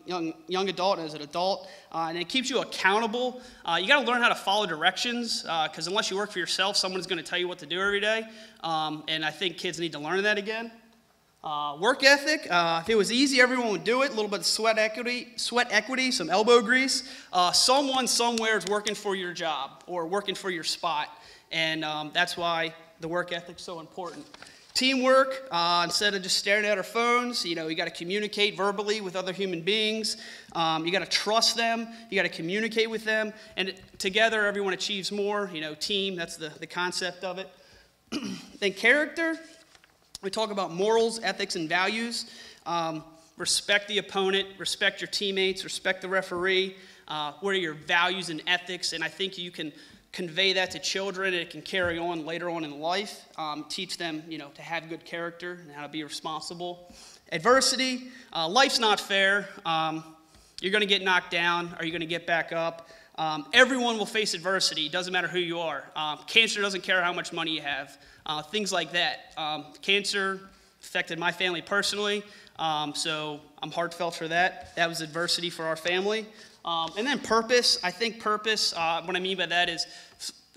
adult, as an adult, and it keeps you accountable. You got to learn how to follow directions because unless you work for yourself, someone's going to tell you what to do every day. And I think kids need to learn that again. Work ethic. If it was easy, everyone would do it. A little bit of sweat equity, some elbow grease. Someone somewhere is working for your job or working for your spot. And that's why the work ethic's so important. Teamwork, instead of just staring at our phones, you got to communicate verbally with other human beings. You got to trust them. You got to communicate with them. And together, everyone achieves more. Team, that's the concept of it. Then character, we talk about morals, ethics, and values. Respect the opponent, respect your teammates, respect the referee. What are your values and ethics? And I think you can convey that to children, and it can carry on later on in life. Teach them, to have good character and how to be responsible. Adversity, life's not fair. You're going to get knocked down. Are you going to get back up? Everyone will face adversity. It doesn't matter who you are. Cancer doesn't care how much money you have. Things like that. Cancer affected my family personally, so I'm heartfelt for that. That was adversity for our family. And then purpose. I think purpose, what I mean by that is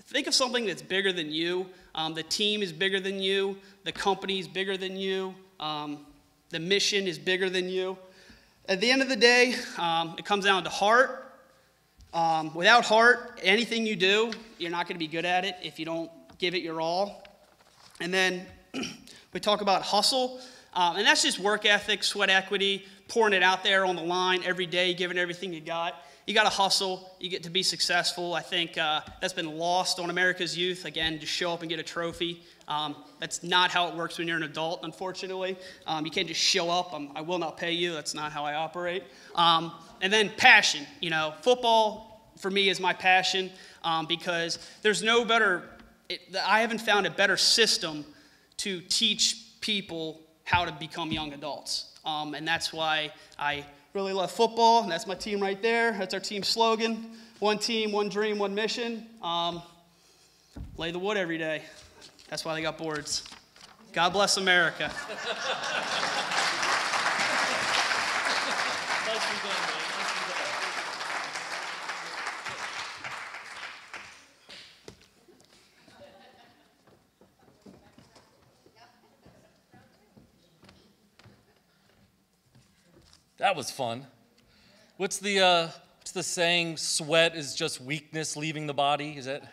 think of something that's bigger than you. The team is bigger than you. The company is bigger than you. The mission is bigger than you. At the end of the day, it comes down to heart. Without heart, anything you do, you're not going to be good at it if you don't give it your all. And then we talk about hustle. And that's just work ethic, sweat equity, pouring it out there on the line every day, giving everything you got. You got to hustle. You get to be successful. I think that's been lost on America's youth. Again, just show up and get a trophy. That's not how it works when you're an adult, unfortunately. You can't just show up. I will not pay you. That's not how I operate. And then passion. Football for me is my passion because there's no better, I haven't found a better system to teach people how to become young adults. And that's why I really love football. And that's my team right there. That's our team slogan. One team, one dream, one mission. Lay the wood every day. That's why they got boards. God bless America. That was fun. What's the saying? Sweat is just weakness leaving the body. Is it?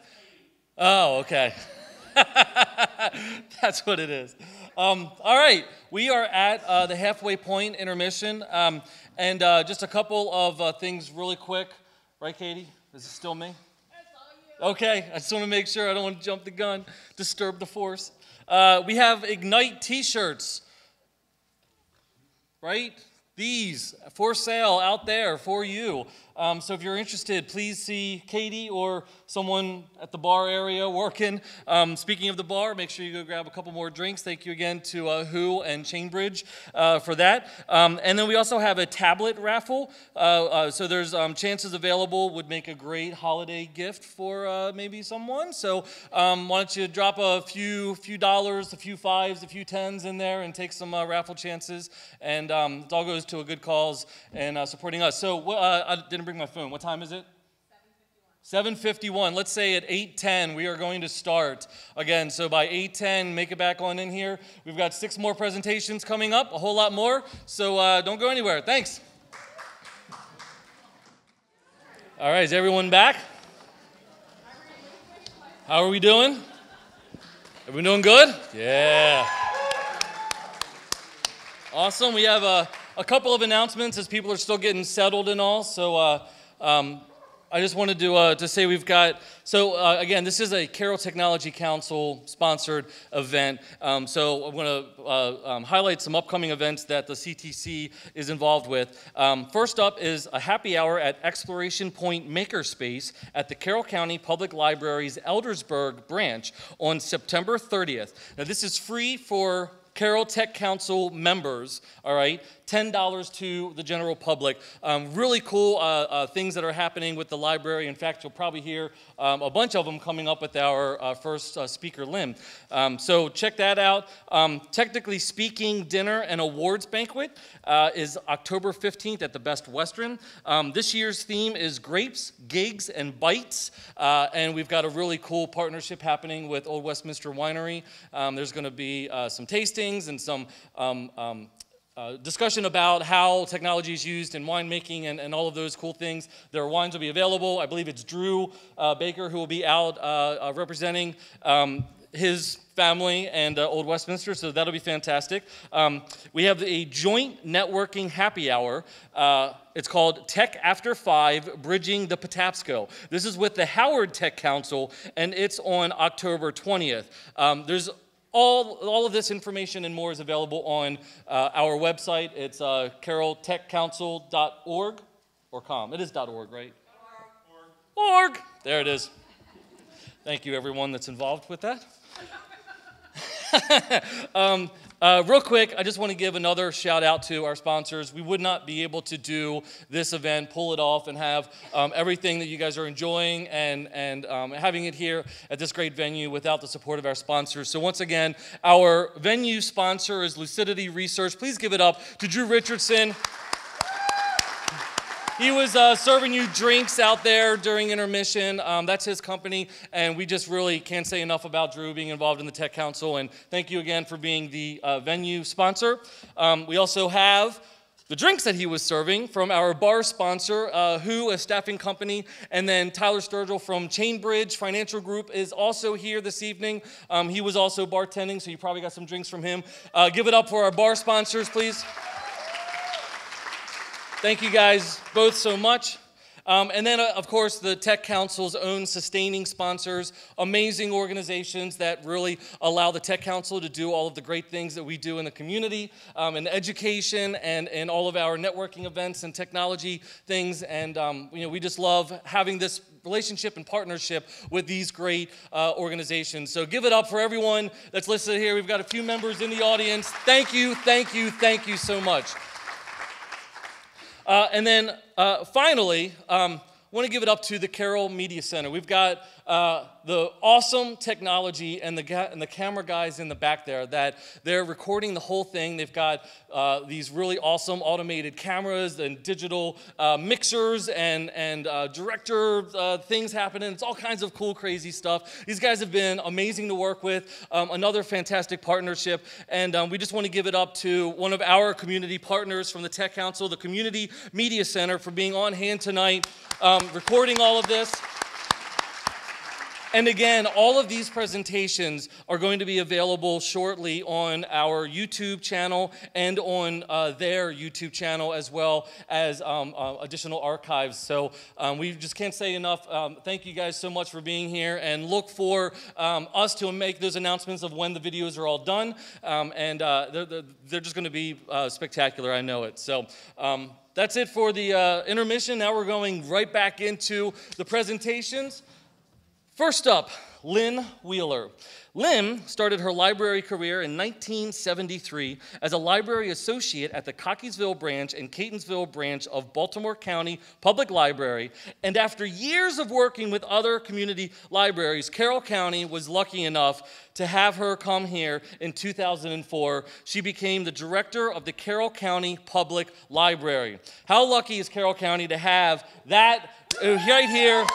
Oh, okay. That's what it is. All right, we are at the halfway point intermission, and just a couple of things really quick. Right, Katie? Is it still me? That's all you. Okay, I just want to make sure I don't want to jump the gun, disturb the force. We have IGNITE T-shirts, right? These for sale out there for you. So if you're interested, please see Katie or someone at the bar area working. Speaking of the bar, make sure you go grab a couple more drinks. Thank you again to Who and Chainbridge for that. And then we also have a tablet raffle. So there's chances available. Would make a great holiday gift for maybe someone. So why don't you drop a few dollars, a few fives, a few tens in there and take some raffle chances. And it all goes to a good cause and supporting us. So I didn't bring my phone. What time is it? 7:51. Let's say at 8:10 we are going to start again. So by 8:10, make it back on in here. We've got 6 more presentations coming up, a whole lot more. So don't go anywhere. Thanks. All right, is everyone back? How are we doing? Everyone doing good? Yeah. Awesome. We have a couple of announcements as people are still getting settled and all. So I just wanted to say we've got, again, this is a Carroll Technology Council sponsored event. So I'm going to highlight some upcoming events that the CTC is involved with. First up is a happy hour at Exploration Point Makerspace at the Carroll County Public Library's Eldersburg branch on September 30th. Now this is free for Carroll Tech Council members, all right, $10 to the general public. Really cool things that are happening with the library. In fact, you'll probably hear a bunch of them coming up with our first speaker, Lynn. So check that out. Technically Speaking Dinner and Awards Banquet is October 15th at the Best Western. This year's theme is Grapes, Gigs, and Bites. And we've got a really cool partnership happening with Old Westminster Winery. There's going to be some tastings and some discussion about how technology is used in winemaking and all of those cool things. Their wines will be available. I believe it's Drew Baker who will be out representing his family and Old Westminster, so that'll be fantastic. We have a joint networking happy hour. It's called Tech After 5, Bridging the Patapsco. This is with the Howard Tech Council, and it's on October 20th. There's all of this information and more is available on our website. It's carrolltechcouncil.org or .com. It is .org, right? Org. There it is. Thank you, everyone that's involved with that. Real quick, I just want to give another shout out to our sponsors. We would not be able to do this event, pull it off, and have everything that you guys are enjoying and having it here at this great venue without the support of our sponsors. So once again, our venue sponsor is Lucidity Research. Please give it up to Drew Richardson. He was serving you drinks out there during intermission. That's his company, and we just really can't say enough about Drew being involved in the Tech Council, and thank you again for being the venue sponsor. We also have the drinks that he was serving from our bar sponsor, Who, a staffing company, and then Tyler Sturgill from Chainbridge Financial Group is also here this evening. He was also bartending, so you probably got some drinks from him. Give it up for our bar sponsors, please. Thank you guys both so much. And then, of course, the Tech Council's own sustaining sponsors, amazing organizations that really allow the Tech Council to do all of the great things that we do in the community, in education and all of our networking events and technology things. And we just love having this relationship and partnership with these great organizations. So give it up for everyone that's listed here. We've got a few members in the audience. Thank you, thank you, thank you so much. And then finally, I want to give it up to the Carroll Media Center. We've got the awesome technology and the camera guys in the back there that they're recording the whole thing. They've got these really awesome automated cameras and digital mixers and director things happening. It's all kinds of cool, crazy stuff. These guys have been amazing to work with. Another fantastic partnership. And we just want to give it up to one of our community partners from the Tech Council, the Community Media Center, for being on hand tonight, recording all of this. And again, all of these presentations are going to be available shortly on our YouTube channel and on their YouTube channel, as well as additional archives. So we just can't say enough. Thank you guys so much for being here, and look for us to make those announcements of when the videos are all done. And they're just going to be spectacular, I know it. So that's it for the intermission. Now we're going right back into the presentations. First up, Lynn Wheeler. Lynn started her library career in 1973 as a library associate at the Cockeysville branch and Catonsville branch of Baltimore County Public Library. And after years of working with other community libraries, Carroll County was lucky enough to have her come here in 2004. She became the director of the Carroll County Public Library. How lucky is Carroll County to have that right here?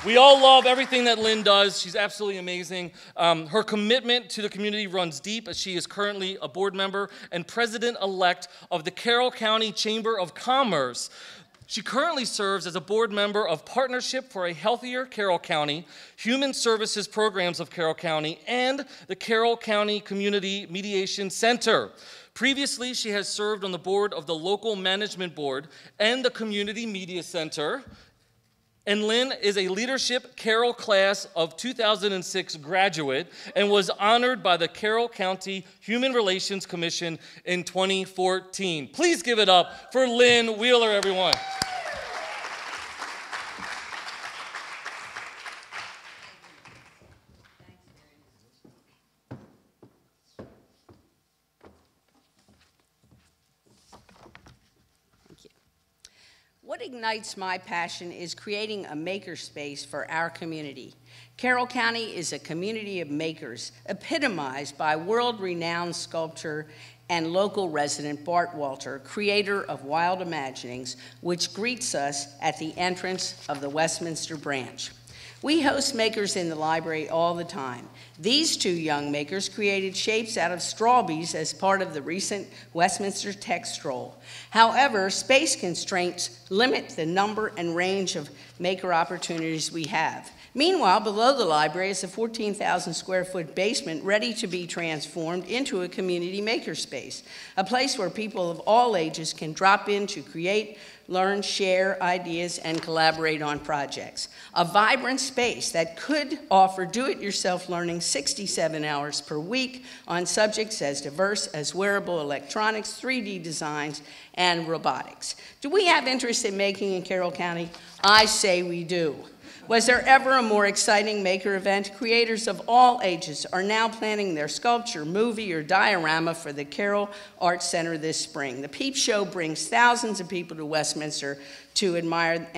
We all love everything that Lynn does. She's absolutely amazing. Her commitment to the community runs deep, as she is currently a board member and president-elect of the Carroll County Chamber of Commerce. She currently serves as a board member of Partnership for a Healthier Carroll County, Human Services Programs of Carroll County, and the Carroll County Community Mediation Center. Previously, she has served on the board of the Local Management Board and the Community Media Center. And Lynn is a Leadership Carroll Class of 2006 graduate and was honored by the Carroll County Human Relations Commission in 2014. Please give it up for Lynn Wheeler, everyone. What ignites my passion is creating a makerspace for our community. Carroll County is a community of makers, epitomized by world-renowned sculptor and local resident Bart Walter, creator of Wild Imaginings, which greets us at the entrance of the Westminster branch. We host makers in the library all the time. These two young makers created shapes out of strawberries as part of the recent Westminster Tech Stroll. However, space constraints limit the number and range of maker opportunities we have. Meanwhile, below the library is a 14,000 square foot basement ready to be transformed into a community makerspace, a place where people of all ages can drop in to create, learn, share ideas, and collaborate on projects. A vibrant space that could offer do-it-yourself learning 67 hours per week on subjects as diverse as wearable electronics, 3D designs, and robotics. Do we have interest in making in Carroll County? I say we do. Was there ever a more exciting maker event? Creators of all ages are now planning their sculpture, movie, or diorama for the Carroll Arts Center this spring. The Peep Show brings thousands of people to Westminster to admire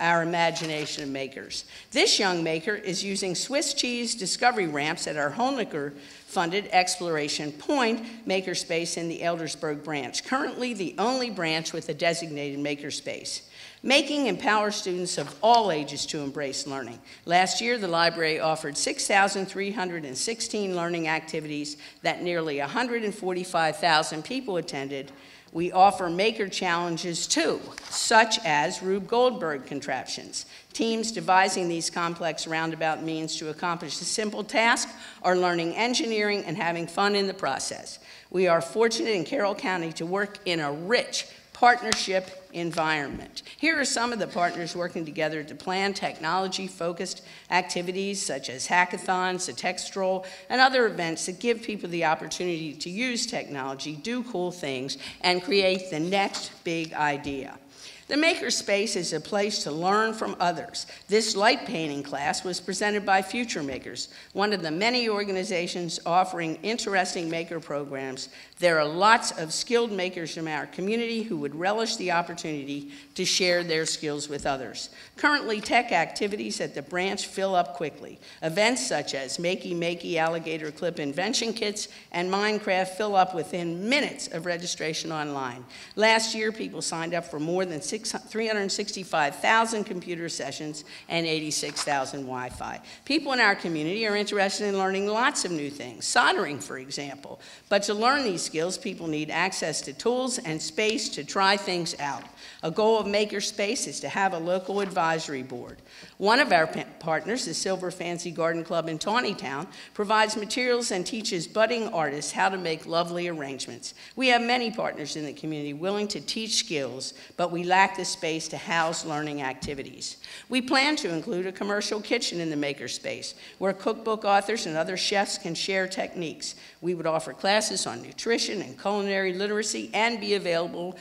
our imagination of makers. This young maker is using Swiss cheese discovery ramps at our Honecker-funded Exploration Point makerspace in the Eldersburg branch, currently the only branch with a designated makerspace. Making empowers students of all ages to embrace learning. Last year, the library offered 6,316 learning activities that nearly 145,000 people attended. We offer maker challenges too, such as Rube Goldberg contraptions. Teams devising these complex roundabout means to accomplish a simple task are learning engineering and having fun in the process. We are fortunate in Carroll County to work in a rich partnership environment. Here are some of the partners working together to plan technology-focused activities such as hackathons, a tech stroll, and other events that give people the opportunity to use technology, do cool things, and create the next big idea. The Makerspace is a place to learn from others. This light painting class was presented by Future Makers, one of the many organizations offering interesting maker programs. There are lots of skilled makers from our community who would relish the opportunity to share their skills with others. Currently, tech activities at the branch fill up quickly. Events such as Makey Alligator Clip Invention Kits and Minecraft fill up within minutes of registration online. Last year, people signed up for more than 365,000 computer sessions and 86,000 Wi-Fi. People in our community are interested in learning lots of new things, soldering, for example. But to learn these skills, people need access to tools and space to try things out. A goal of Makerspace is to have a local advisory board. One of our partners, the Silver Fancy Garden Club in Tawnytown, provides materials and teaches budding artists how to make lovely arrangements. We have many partners in the community willing to teach skills, but we lack the space to house learning activities. We plan to include a commercial kitchen in the Makerspace, where cookbook authors and other chefs can share techniques. We would offer classes on nutrition and culinary literacy and be available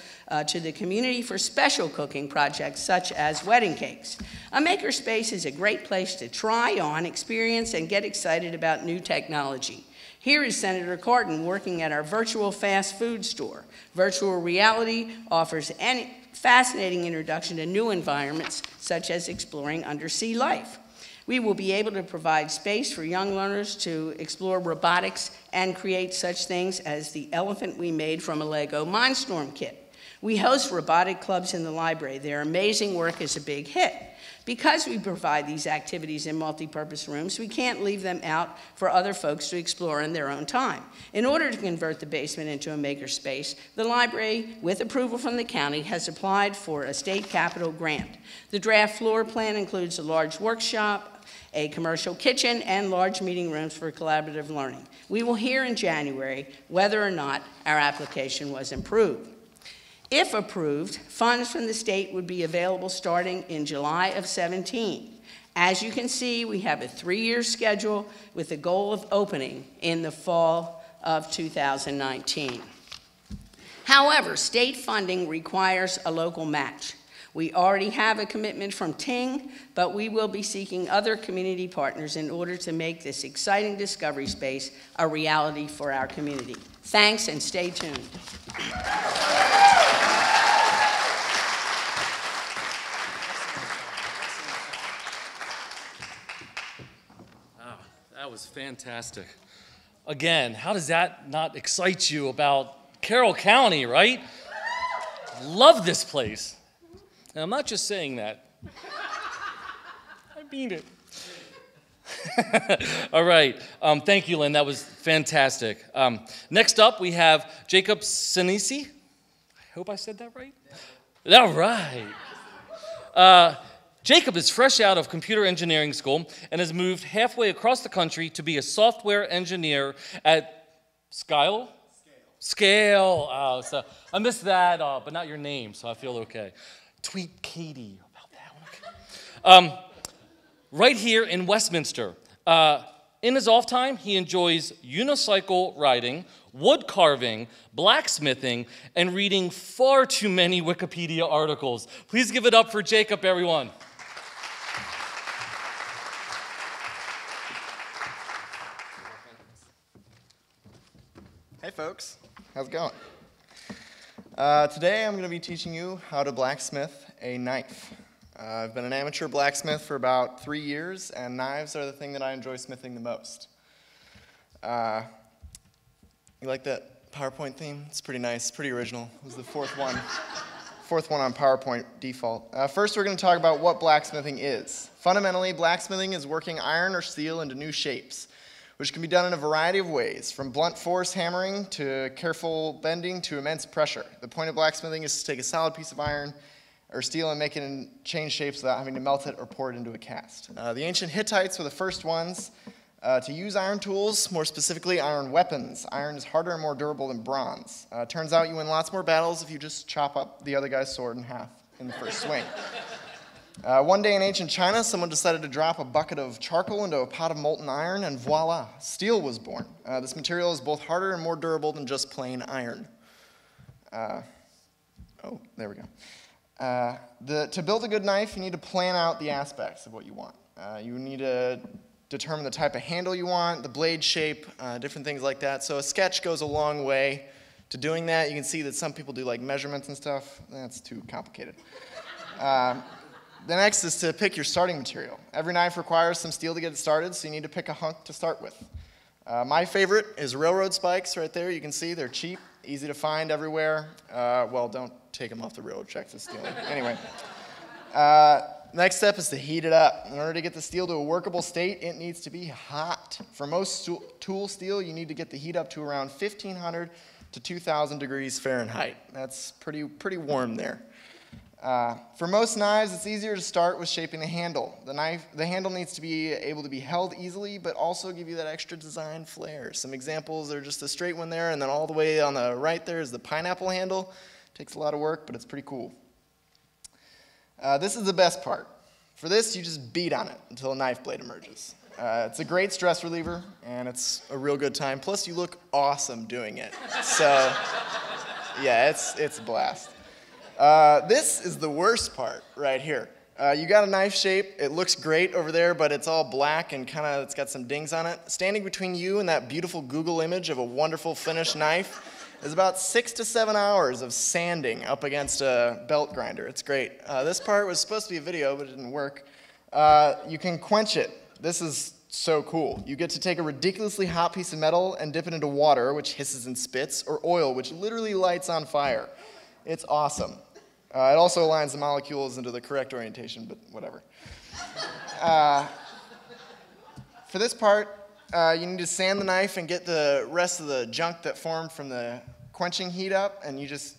to the community for special cooking projects such as wedding cakes. A Makerspace is a great place to try on, experience, and get excited about new technology. Here is Senator Cardin working at our virtual fast food store. Virtual reality offers a fascinating introduction to new environments, such as exploring undersea life. We will be able to provide space for young learners to explore robotics and create such things as the elephant we made from a Lego Mindstorm kit. We host robotic clubs in the library. Their amazing work is a big hit. Because we provide these activities in multi-purpose rooms, we can't leave them out for other folks to explore in their own time. In order to convert the basement into a makerspace, the library, with approval from the county, has applied for a state capital grant. The draft floor plan includes a large workshop, a commercial kitchen, and large meeting rooms for collaborative learning. We will hear in January whether or not our application was approved. If approved, funds from the state would be available starting in July of 17. As you can see, we have a 3-year schedule with the goal of opening in the fall of 2019. However, state funding requires a local match. We already have a commitment from Ting, but we will be seeking other community partners in order to make this exciting discovery space a reality for our community. Thanks, and stay tuned. That was fantastic. Again, how does that not excite you about Carroll County, right? Love this place. And I'm not just saying that. I mean it. All right. Thank you, Lynn. That was fantastic. Next up, we have Jacob Sinisi. I hope I said that right. All right. Jacob is fresh out of computer engineering school and has moved halfway across the country to be a software engineer at Scale. Oh, so I missed that, but not your name, so I feel okay. Tweet Katie about that one. Okay. Right here in Westminster. In his off time, he enjoys unicycle riding, wood carving, blacksmithing, and reading far too many Wikipedia articles. Please give it up for Jacob, everyone. Hey folks, how's it going? Today I'm going to be teaching you how to blacksmith a knife. I've been an amateur blacksmith for about 3 years, and knives are the thing that I enjoy smithing the most. You like that PowerPoint theme? It's pretty nice, pretty original. It was the fourth one on PowerPoint default. First we're going to talk about what blacksmithing is. Fundamentally, blacksmithing is working iron or steel into new shapes, which can be done in a variety of ways, from blunt force hammering to careful bending to immense pressure. The point of blacksmithing is to take a solid piece of iron or steel and make it in change shapes without having to melt it or pour it into a cast. The ancient Hittites were the first ones to use iron tools, more specifically iron weapons. Iron is harder and more durable than bronze. Turns out you win lots more battles if you just chop up the other guy's sword in half in the first swing. One day in ancient China, someone decided to drop a bucket of charcoal into a pot of molten iron, and voila, steel was born. This material is both harder and more durable than just plain iron. Oh, there we go. To build a good knife, you need to plan out the aspects of what you want. You need to determine the type of handle you want, the blade shape, different things like that. So a sketch goes a long way to doing that. You can see that some people do like measurements and stuff. That's too complicated. The next is to pick your starting material. Every knife requires some steel to get it started, so you need to pick a hunk to start with. My favorite is railroad spikes right there. You can see they're cheap, easy to find everywhere. Well, don't take them off the railroad track for stealing. Anyway, next step is to heat it up. In order to get the steel to a workable state, it needs to be hot. For most tool steel, you need to get the heat up to around 1,500 to 2,000 degrees Fahrenheit. That's pretty warm there. For most knives, it's easier to start with shaping the handle. The handle needs to be able to be held easily, but also give you that extra design flair. Some examples are just a straight one there, and then all the way on the right there is the pineapple handle. Takes a lot of work, but it's pretty cool. This is the best part. For this, you just beat on it until a knife blade emerges. It's a great stress reliever, and it's a real good time. Plus, you look awesome doing it. So, yeah, it's a blast. This is the worst part right here. You got a knife shape, it looks great over there, but it's all black and it's got some dings on it. Standing between you and that beautiful Google image of a wonderful finished knife is about 6 to 7 hours of sanding up against a belt grinder. It's great. This part was supposed to be a video, but it didn't work. You can quench it. This is so cool. You get to take a ridiculously hot piece of metal and dip it into water, which hisses and spits, or oil, which literally lights on fire. It's awesome. It also aligns the molecules into the correct orientation, but whatever. For this part, you need to sand the knife and get the rest of the junk that formed from the quenching heat up, and you just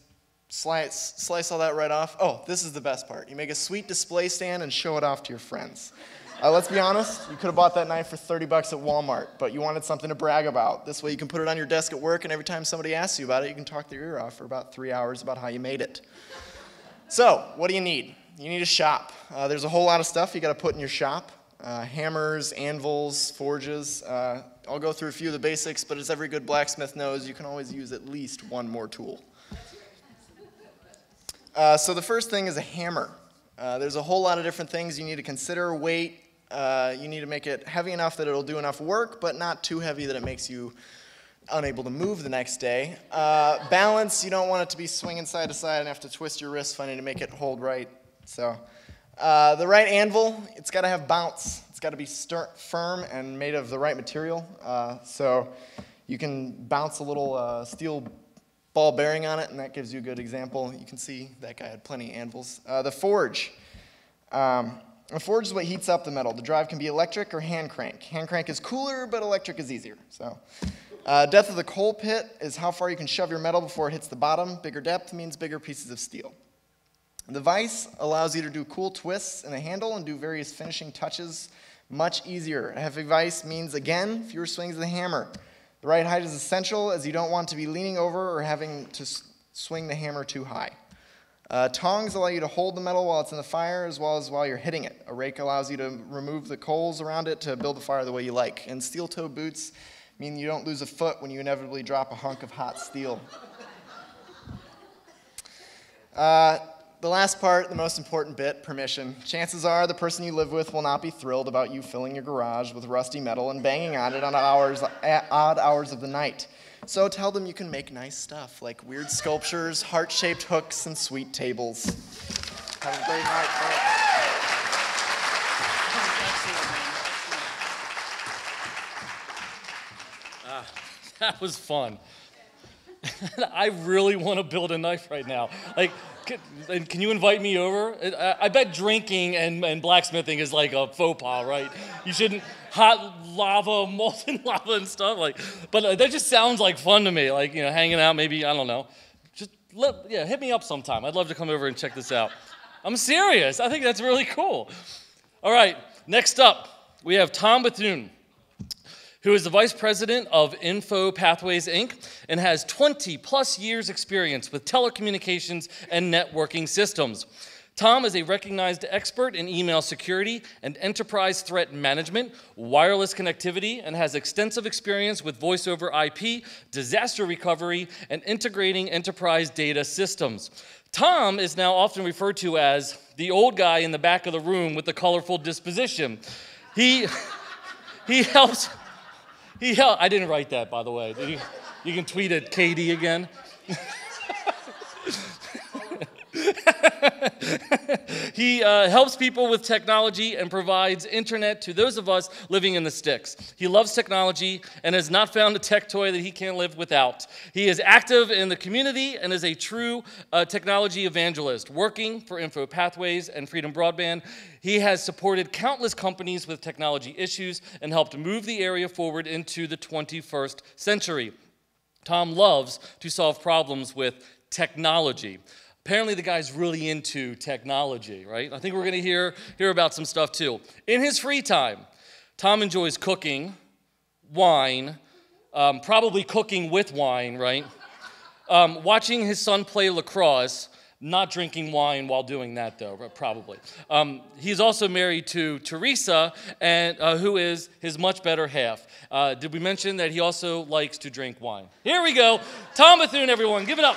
slice all that right off. Oh, this is the best part. You make a sweet display stand and show it off to your friends. Let's be honest, you could have bought that knife for 30 bucks at Walmart, but you wanted something to brag about. This way you can put it on your desk at work, and every time somebody asks you about it, you can talk their ear off for about 3 hours about how you made it. So, what do you need? You need a shop. There's a whole lot of stuff you got to put in your shop. Hammers, anvils, forges. I'll go through a few of the basics, but as every good blacksmith knows, you can always use at least one more tool. So the first thing is a hammer. There's a whole lot of different things you need to consider. Weight, you need to make it heavy enough that it'll do enough work, but not too heavy that it makes you unable to move the next day. Balance, you don't want it to be swinging side to side and have to twist your wrist funny to make it hold right. So the right anvil, it's got to have bounce. It's got to be firm and made of the right material. So you can bounce a little steel ball bearing on it, and that gives you a good example. You can see that guy had plenty of anvils. The forge. A forge is what heats up the metal. The drive can be electric or hand crank. Hand crank is cooler, but electric is easier. So, depth of the coal pit is how far you can shove your metal before it hits the bottom. Bigger depth means bigger pieces of steel. The vise allows you to do cool twists in the handle and do various finishing touches much easier. A heavy vise means, again, fewer swings of the hammer. The right height is essential, as you don't want to be leaning over or having to swing the hammer too high. Tongs allow you to hold the metal while it's in the fire as well as while you're hitting it. A rake allows you to remove the coals around it to build the fire the way you like. And steel-toe boots mean you don't lose a foot when you inevitably drop a hunk of hot steel. The last part, the most important bit, permission. Chances are the person you live with will not be thrilled about you filling your garage with rusty metal and banging on it on odd hours of the night. So tell them you can make nice stuff like weird sculptures, heart-shaped hooks, and sweet tables. Have a great night, folks. That was fun. I really want to build a knife right now. Like, can you invite me over? I bet drinking and blacksmithing is like a faux pas, right? You shouldn't hot lava, molten lava and stuff. Like, but that just sounds like fun to me. Like, you know, hanging out, maybe, I don't know. Just hit me up sometime. I'd love to come over and check this out. I'm serious. I think that's really cool. All right, next up, we have Tom Bethune, who is the Vice President of Info Pathways, Inc., and has 20-plus years experience with telecommunications and networking systems. Tom is a recognized expert in email security and enterprise threat management, wireless connectivity, and has extensive experience with voice over IP, disaster recovery, and integrating enterprise data systems. Tom is now often referred to as the old guy in the back of the room with the colorful disposition. He helps... I didn't write that, by the way. You can tweet at KD again. He helps people with technology and provides internet to those of us living in the sticks. He loves technology and has not found a tech toy that he can't live without. He is active in the community and is a true technology evangelist, working for Info Pathways and Freedom Broadband. He has supported countless companies with technology issues and helped move the area forward into the 21st century. Tom loves to solve problems with technology. Apparently the guy's really into technology, right? I think we're going to hear about some stuff too. In his free time, Tom enjoys cooking, wine, probably cooking with wine, right? Watching his son play lacrosse, not drinking wine while doing that though, probably. He's also married to Teresa, and who is his much better half. Did we mention that he also likes to drink wine? Here we go. Tom Bethune, everyone. Give it up.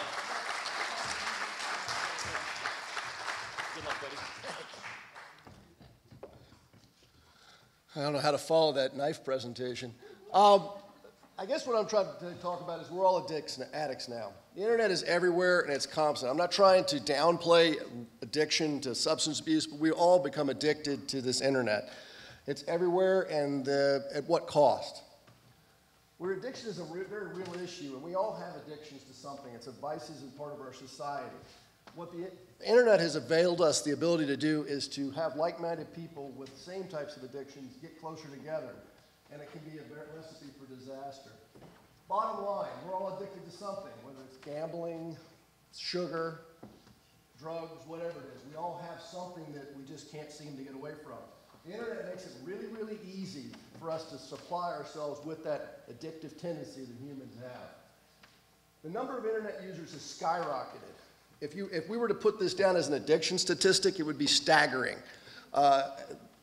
I don't know how to follow that knife presentation. I guess what I'm trying to talk about is we're all addicts now. The internet is everywhere and it's constant. I'm not trying to downplay addiction to substance abuse, but we all become addicted to this internet. It's everywhere, and at what cost? where addiction is a very real issue, and we all have addictions to something. It's a vices and part of our society. What the internet has availed us the ability to do is to have like-minded people with the same types of addictions get closer together, and it can be a recipe for disaster. Bottom line, we're all addicted to something, whether it's gambling, sugar, drugs, whatever it is. We all have something that we just can't seem to get away from. The internet makes it really, really easy for us to supply ourselves with that addictive tendency that humans have. The number of internet users has skyrocketed. If we were to put this down as an addiction statistic, it would be staggering.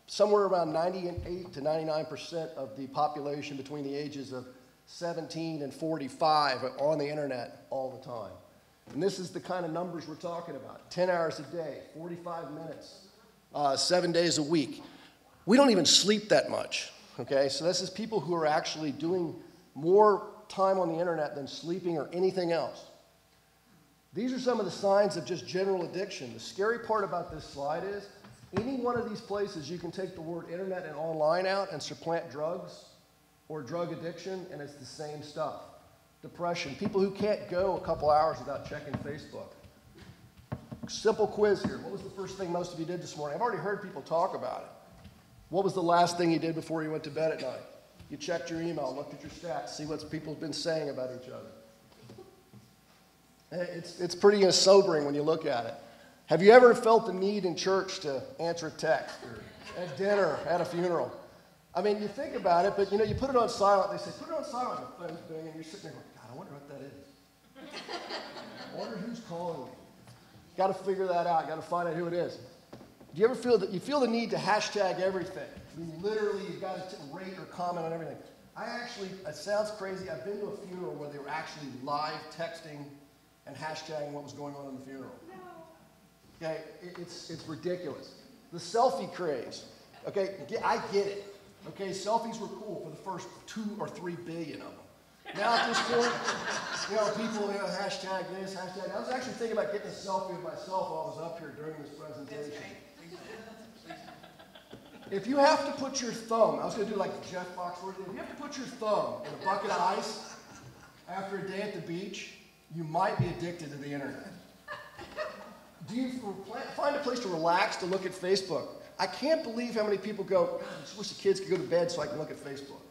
Somewhere around 98 to 99% of the population between the ages of 17 and 45 are on the internet all the time. And this is the kind of numbers we're talking about. 10 hours a day, 45 minutes, 7 days a week. We don't even sleep that much, okay? So this is people who are actually doing more time on the internet than sleeping or anything else. These are some of the signs of just general addiction. The scary part about this slide is any one of these places you can take the word internet and online out and supplant drugs or drug addiction, and it's the same stuff. Depression, people who can't go a couple hours without checking Facebook. Simple quiz here. What was the first thing most of you did this morning? I've already heard people talk about it. What was the last thing you did before you went to bed at night? You checked your email, looked at your stats, see what people have been saying about each other. It's pretty sobering when you look at it. Have you ever felt the need in church to answer a text or at dinner, at a funeral? I mean, you think about it, but you know, you put it on silent. They say, put it on silent, and you're sitting there going, God, I wonder what that is. I wonder who's calling me. Got to figure that out. Got to find out who it is. Do you ever feel that you feel the need to hashtag everything? I mean, literally, you've got to rate or comment on everything. It sounds crazy. I've been to a funeral where they were actually live texting and hashtagging what was going on in the funeral. No. Okay, it's ridiculous. The selfie craze. Okay, I get it. Okay, selfies were cool for the first 2 or 3 billion of them. Now at this point, you know, people, you know, hashtag this, hashtag. I was actually thinking about getting a selfie of myself while I was up here during this presentation. If you have to put your thumb, I was going to do like the Jeff Foxworthy, if you have to put your thumb in a bucket of ice after a day at the beach, you might be addicted to the internet. Do you find a place to relax to look at Facebook? I can't believe how many people go, I just wish the kids could go to bed so I can look at Facebook.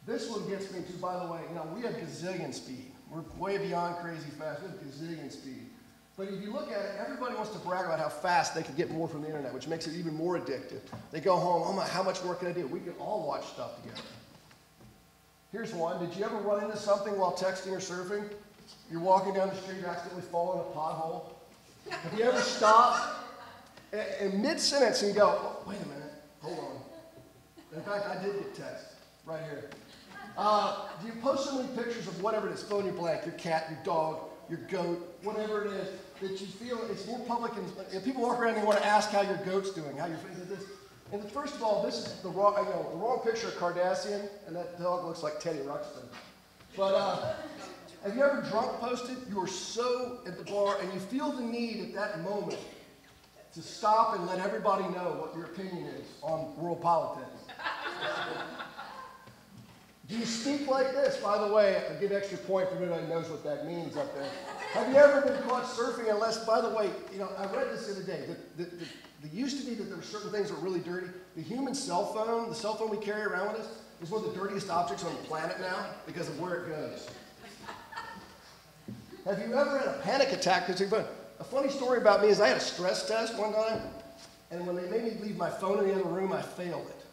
This one gets me too, by the way, you know, we have gazillion speed. We're way beyond crazy fast. We have gazillion speed. But if you look at it, everybody wants to brag about how fast they can get more from the internet, which makes it even more addictive. They go home, oh my, how much more can I do? We can all watch stuff together. Here's one. Did you ever run into something while texting or surfing? You're walking down the street, you accidentally fall in a pothole. Have you ever stopped in mid-sentence and go, oh, wait a minute, hold on. In fact, I did get text right here. Do you post so many pictures of whatever it is, fill in your blank, your cat, your dog, your goat, whatever it is, that you feel it's more public, and people walk around and they want to ask how your goat's doing, how your face is this. And first of all, this is the wrong picture of Kardashian, and that dog looks like Teddy Ruxpin. But have you ever drunk posted? You are so at the bar, and you feel the need at that moment to stop and let everybody know what your opinion is on world politics. Do you speak like this? By the way, I give extra point for anybody who knows what that means up there. Have you ever been caught surfing unless, by the way, you know, I read this the other day. There used to be that there were certain things that were really dirty. The human cell phone, the cell phone we carry around with us, is one of the dirtiest objects on the planet now because of where it goes. Have you ever had a panic attack because of your phone? A funny story about me is I had a stress test one time, and when they made me leave my phone in the other room, I failed it.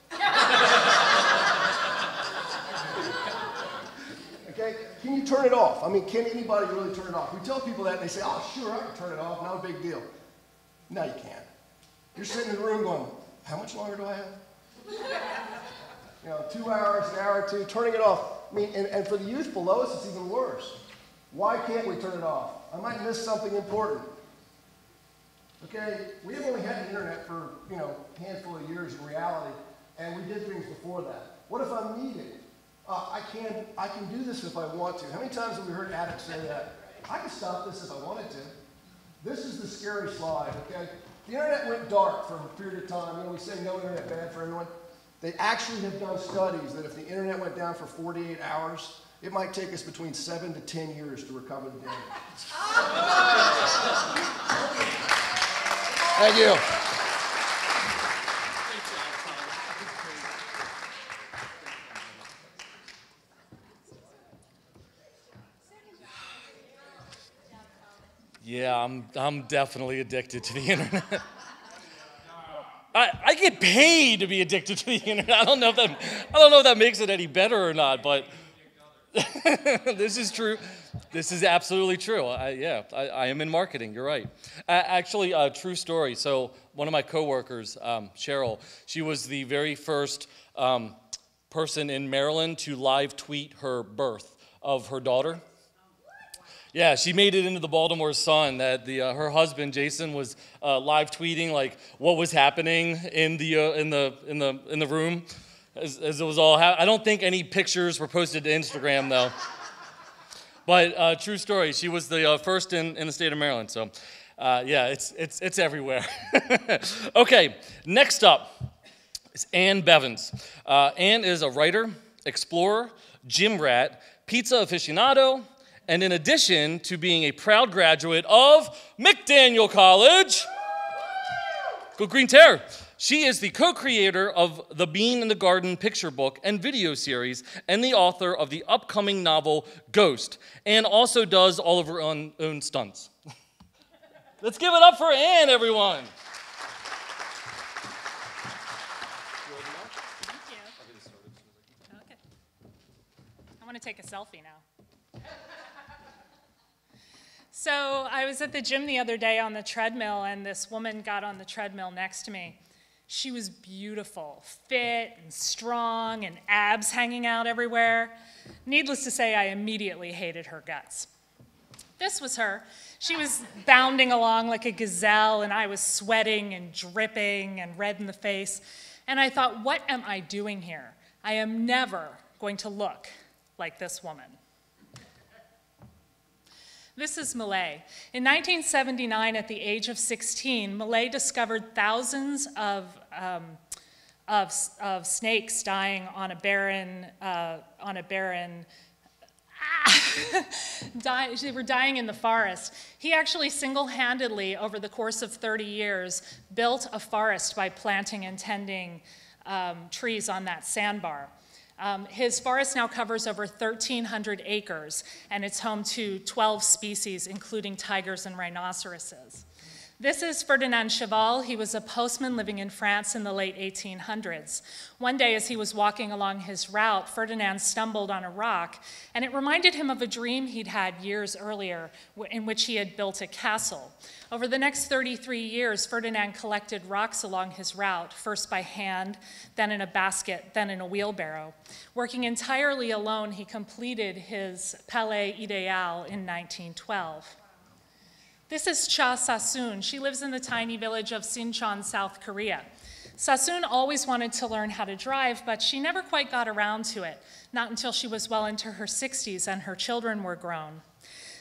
Okay? Can you turn it off? I mean, can anybody really turn it off? We tell people that, and they say, oh, sure, I can turn it off. Not a big deal. No, you can't. You're sitting in the room going, how much longer do I have? You know, 2 hours, an hour or two, turning it off. I mean, and for the youth below us, it's even worse. Why can't we turn it off? I might miss something important. Okay, we have only had the internet for, you know, a handful of years in reality, and we did things before that. What if I'm needed? I can do this if I want to. How many times have we heard addicts say that? I can stop this if I wanted to. This is the scary slide, okay? The internet went dark for a period of time. You know, we say no internet bad for everyone. They actually have done studies that if the internet went down for 48 hours, it might take us between 7 to 10 years to recover the damage. Thank you. Yeah, I'm definitely addicted to the internet. I get paid to be addicted to the internet. I don't know if that makes it any better or not, but this is true. This is absolutely true. I am in marketing. You're right. Actually, a true story. So one of my coworkers, Cheryl, she was the very first person in Maryland to live tweet her birth of her daughter. Yeah, she made it into the Baltimore Sun that her husband Jason was live tweeting like what was happening in the room as it was all. I don't think any pictures were posted to Instagram though. But true story, she was the first in the state of Maryland. So yeah, it's everywhere. Okay, next up is Ann Bevins. Ann is a writer, explorer, gym rat, pizza aficionado. And in addition to being a proud graduate of McDaniel College, go Green Terror, she is the co-creator of the Bean in the Garden picture book and video series and the author of the upcoming novel Ghost, and also does all of her own stunts. Let's give it up for Ann, everyone. Thank you. Okay. I want to take a selfie now. So I was at the gym the other day on the treadmill, and this woman got on the treadmill next to me. She was beautiful, fit and strong, and abs hanging out everywhere. Needless to say, I immediately hated her guts. This was her. She was bounding along like a gazelle, and I was sweating and dripping and red in the face. And I thought, what am I doing here? I am never going to look like this woman. This is Millet. In 1979, at the age of 16, Millet discovered thousands of snakes dying on a barren, they were dying in the forest. He actually single-handedly, over the course of 30 years, built a forest by planting and tending trees on that sandbar. His forest now covers over 1,300 acres, and it's home to 12 species, including tigers and rhinoceroses. This is Ferdinand Cheval. He was a postman living in France in the late 1800s. One day, as he was walking along his route, Ferdinand stumbled on a rock, and it reminded him of a dream he'd had years earlier in which he had built a castle. Over the next 33 years, Ferdinand collected rocks along his route, first by hand, then in a basket, then in a wheelbarrow. Working entirely alone, he completed his Palais Idéal in 1912. This is Cha Sasun. She lives in the tiny village of Sinchon, South Korea. Sasun always wanted to learn how to drive, but she never quite got around to it, not until she was well into her 60s and her children were grown.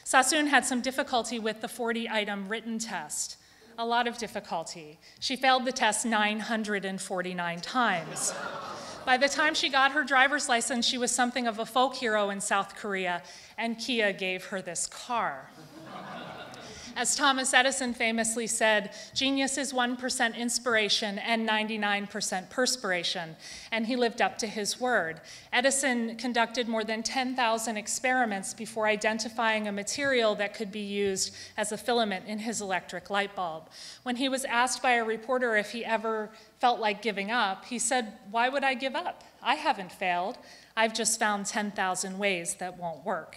Sasun had some difficulty with the 40-item written test, a lot of difficulty. She failed the test 949 times. By the time she got her driver's license, she was something of a folk hero in South Korea, and Kia gave her this car. As Thomas Edison famously said, genius is 1% inspiration and 99% perspiration, and he lived up to his word. Edison conducted more than 10,000 experiments before identifying a material that could be used as a filament in his electric light bulb. When he was asked by a reporter if he ever felt like giving up, he said, "Why would I give up? I haven't failed. I've just found 10,000 ways that won't work."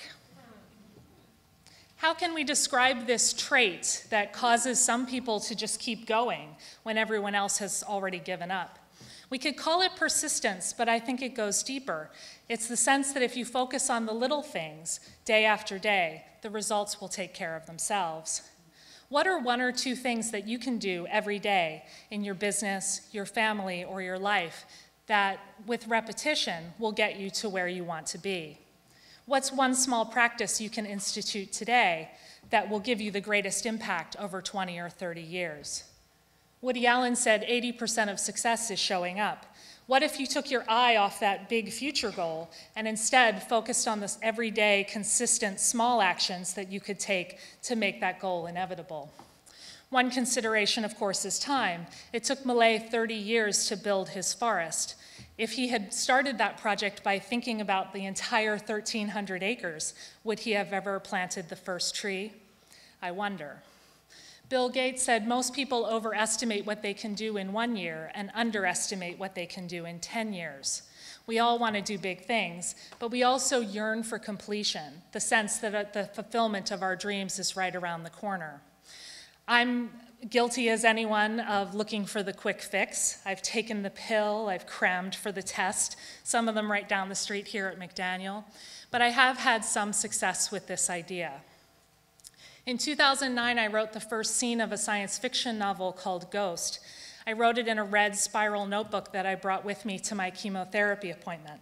How can we describe this trait that causes some people to just keep going when everyone else has already given up? We could call it persistence, but I think it goes deeper. It's the sense that if you focus on the little things day after day, the results will take care of themselves. What are one or two things that you can do every day in your business, your family, or your life that, with repetition, will get you to where you want to be? What's one small practice you can institute today that will give you the greatest impact over 20 or 30 years? Woody Allen said 80% of success is showing up. What if you took your eye off that big future goal and instead focused on this everyday, consistent, small actions that you could take to make that goal inevitable? One consideration, of course, is time. It took Millet 30 years to build his forest. If he had started that project by thinking about the entire 1,300 acres, would he have ever planted the first tree? I wonder. Bill Gates said most people overestimate what they can do in 1 year and underestimate what they can do in 10 years. We all want to do big things, but we also yearn for completion, the sense that the fulfillment of our dreams is right around the corner. I'm guilty as anyone of looking for the quick fix. I've taken the pill, I've crammed for the test, some of them right down the street here at McDaniel, but I have had some success with this idea. In 2009, I wrote the first scene of a science fiction novel called Ghost. I wrote it in a red spiral notebook that I brought with me to my chemotherapy appointment.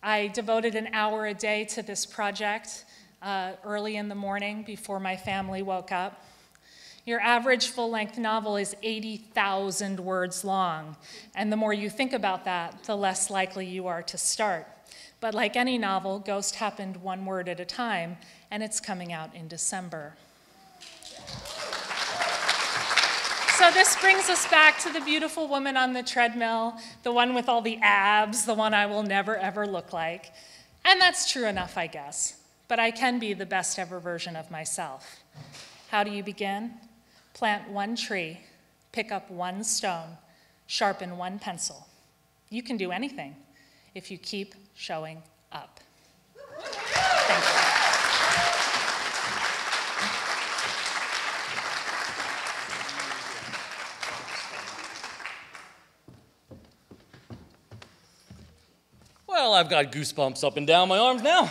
I devoted an hour a day to this project early in the morning before my family woke up. Your average full-length novel is 80,000 words long, and the more you think about that, the less likely you are to start. But like any novel, Ghost happened one word at a time, and it's coming out in December. So this brings us back to the beautiful woman on the treadmill, the one with all the abs, the one I will never, ever look like. And that's true enough, I guess. But I can be the best ever version of myself. How do you begin? Plant one tree, pick up one stone, sharpen one pencil. You can do anything if you keep showing up. Thank you. Well, I've got goosebumps up and down my arms now.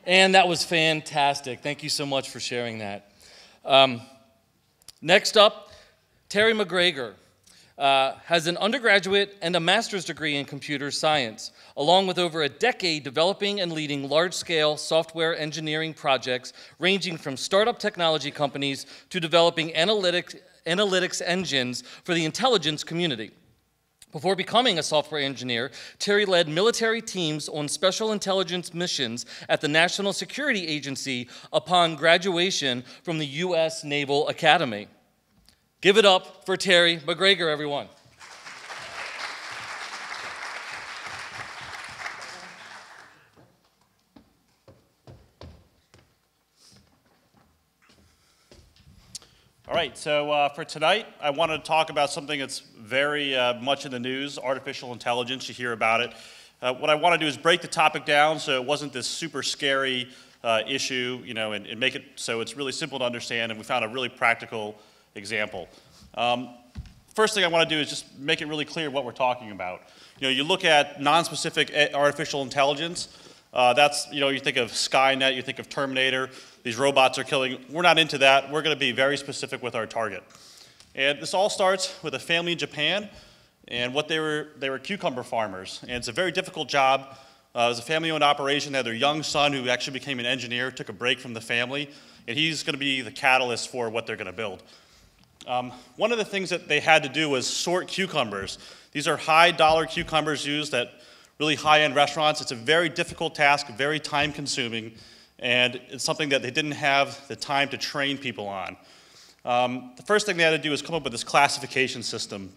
And that was fantastic. Thank you so much for sharing that. Next up, Terry McGregor has an undergraduate and a master's degree in computer science, along with over a decade developing and leading large-scale software engineering projects ranging from startup technology companies to developing analytics engines for the intelligence community. Before becoming a software engineer, Terry led military teams on special intelligence missions at the National Security Agency upon graduation from the U.S. Naval Academy. Give it up for Terry McGregor, everyone. All right, so for tonight, I wanted to talk about something that's very much in the news, artificial intelligence. You hear about it. What I want to do is break the topic down so it wasn't this super scary issue, you know, and make it so it's really simple to understand, and we found a really practical example. First thing I want to do is just make it really clear what we're talking about. You know, you look at non-specific artificial intelligence, that's, you know, you think of Skynet, you think of Terminator, these robots are killing. We're not into that. We're going to be very specific with our target. And this all starts with a family in Japan, and what they were cucumber farmers. And it's a very difficult job. It was a family-owned operation. They had their young son who actually became an engineer, took a break from the family, and he's going to be the catalyst for what they're going to build. One of the things that they had to do was sort cucumbers. These are high-dollar cucumbers used at really high-end restaurants. It's a very difficult task, very time-consuming, and it's something that they didn't have the time to train people on. The first thing they had to do was come up with this classification system.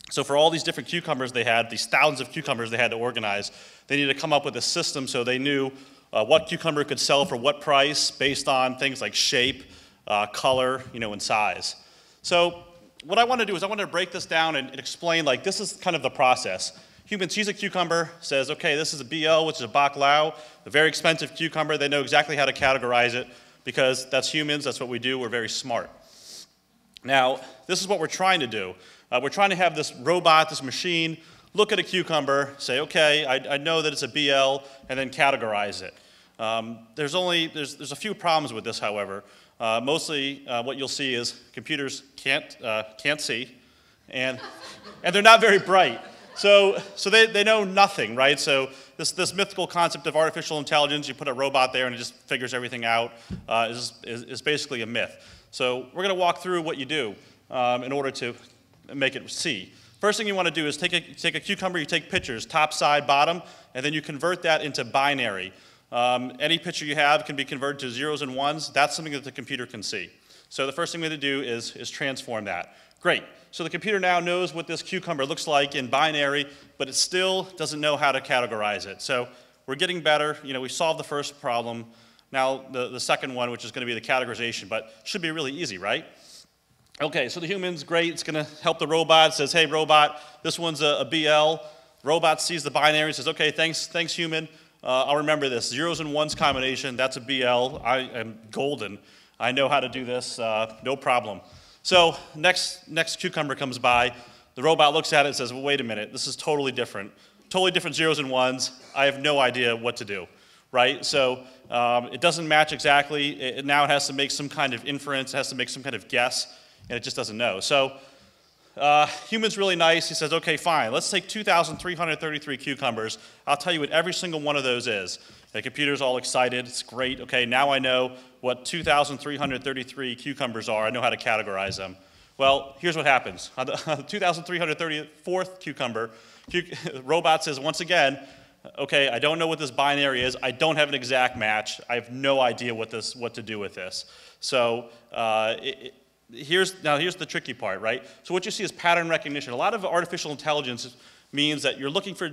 So for all these different cucumbers they had, these thousands of cucumbers they had to organize, they needed to come up with a system so they knew what cucumber could sell for what price based on things like shape, color, you know, and size. So what I want to do is I want to break this down and explain, like, this is kind of the process. Human sees a cucumber, says, okay, this is a BL, which is a bak lao, a very expensive cucumber. They know exactly how to categorize it because that's humans, that's what we do, we're very smart. Now, this is what we're trying to do. We're trying to have this robot, this machine, look at a cucumber, say, okay, I know that it's a BL, and then categorize it. There's a few problems with this, however. Mostly what you'll see is computers can't see, and they're not very bright. So they know nothing, right? So this mythical concept of artificial intelligence, you put a robot there and it just figures everything out, is basically a myth. So we're going to walk through what you do. in order to make it see. First thing you want to do is take a cucumber, you take pictures, top, side, bottom, and then you convert that into binary. Any picture you have can be converted to zeros and ones. That's something that the computer can see. So the first thing we have to do is transform that. Great. So the computer now knows what this cucumber looks like in binary, but it still doesn't know how to categorize it. So we're getting better. You know, we solved the first problem. Now the second one, which is going to be the categorization, but should be really easy, right? Okay, so the human's great. It's going to help the robot. It says, hey, robot, this one's a BL. Robot sees the binary, says, okay, thanks human. I'll remember this. Zeros and ones combination, that's a BL. I am golden. I know how to do this, no problem. So next cucumber comes by. The robot looks at it and says, well, wait a minute. This is totally different. Totally different zeros and ones. I have no idea what to do, right? So it doesn't match exactly. Now it has to make some kind of inference. It has to make some kind of guess, and it just doesn't know. So human's really nice. He says, okay, fine. Let's take 2,333 cucumbers. I'll tell you what every single one of those is. The computer's all excited. It's great. Okay, now I know what 2,333 cucumbers are. I know how to categorize them. Well, here's what happens. On the 2,334th cucumber, robot says once again, okay, I don't know what this binary is. I don't have an exact match. I have no idea what to do with this. So here's the tricky part, right? So what you see is pattern recognition. A lot of artificial intelligence means that you're looking for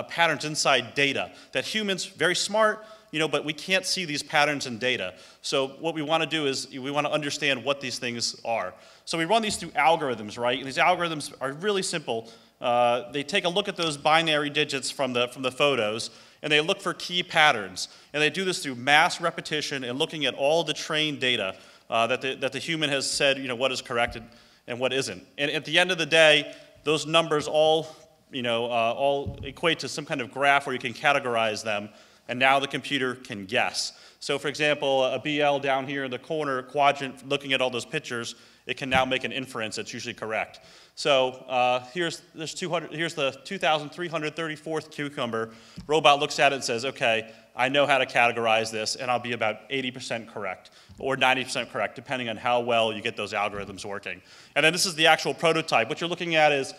patterns inside data. That humans, very smart, but we can't see these patterns in data. So what we want to do is we want to understand what these things are. So we run these through algorithms, right? And these algorithms are really simple. They take a look at those binary digits from the photos, and they look for key patterns. And they do this through mass repetition and looking at all the trained data that the human has said, what is correct and what isn't. And at the end of the day, those numbers all equate to some kind of graph where you can categorize them, and now the computer can guess. So for example, a BL down here in the corner quadrant, looking at all those pictures, it can now make an inference that's usually correct. So here's the 2,334th cucumber. Robot looks at it and says, okay, I know how to categorize this, and I'll be about 80% correct, or 90% correct, depending on how well you get those algorithms working. And then this is the actual prototype. What you're looking at is,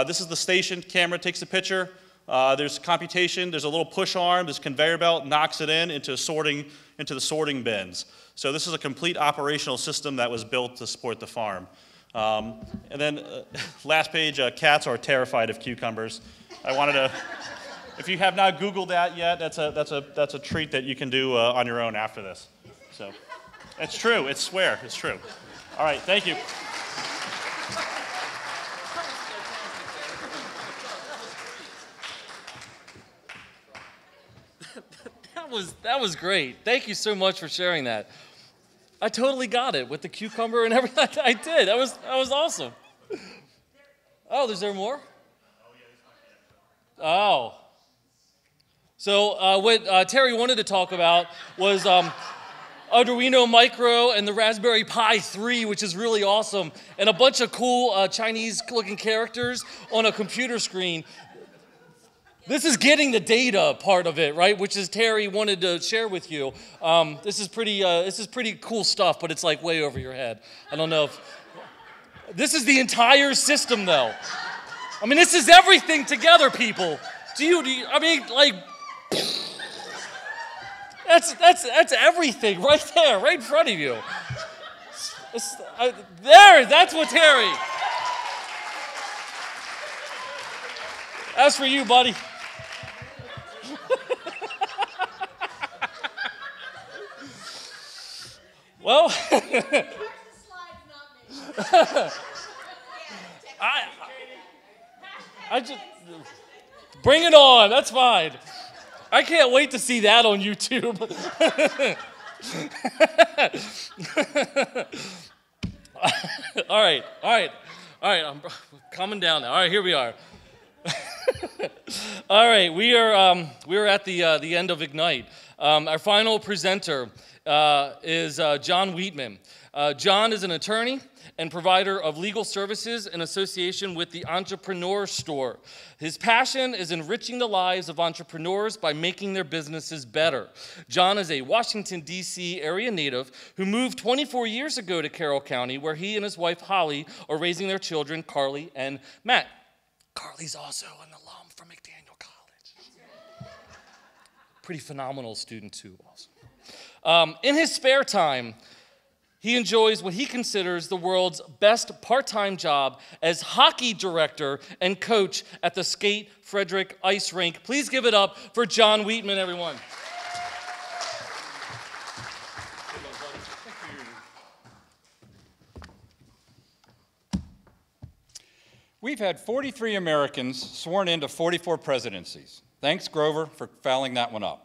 this is the station, camera takes the picture, there's computation, there's a little push arm, there's a conveyor belt, knocks it into the sorting bins. So this is a complete operational system that was built to support the farm. And then last page, cats are terrified of cucumbers. I wanted to, if you have not Googled that yet, that's a treat that you can do on your own after this. So it's true, it's true. All right, thank you. That was great. Thank you so much for sharing that. I totally got it with the cucumber and everything. I did. That was awesome. Oh, is there more? Oh. So what Terry wanted to talk about was Arduino Micro and the Raspberry Pi 3, which is really awesome, and a bunch of cool Chinese-looking characters on a computer screen. This is getting the data part of it, right? Which is Terry wanted to share with you. This is pretty cool stuff, but it's like way over your head. I don't know if this is the entire system, though. I mean, this is everything together, people. Do you? I mean, like, that's everything right there, right in front of you. That's what Terry. As for you, buddy. Well, I just bring it on. That's fine. I can't wait to see that on YouTube. All right. I'm coming down now. All right, here we are. All right, we are at the end of IGNITE. Our final presenter is John Wheatman. John is an attorney and provider of legal services in association with the Entrepreneur Store. His passion is enriching the lives of entrepreneurs by making their businesses better. John is a Washington, D.C. area native who moved 24 years ago to Carroll County, where he and his wife, Holly, are raising their children, Carly and Matt. Carly's also an alum from McDaniel College. Pretty phenomenal student, too, also. In his spare time, he enjoys what he considers the world's best part-time job as hockey director and coach at the Skate Frederick Ice Rink. Please give it up for John Wheatman, everyone. We've had 43 Americans sworn into 44 presidencies. Thanks, Grover, for fouling that one up.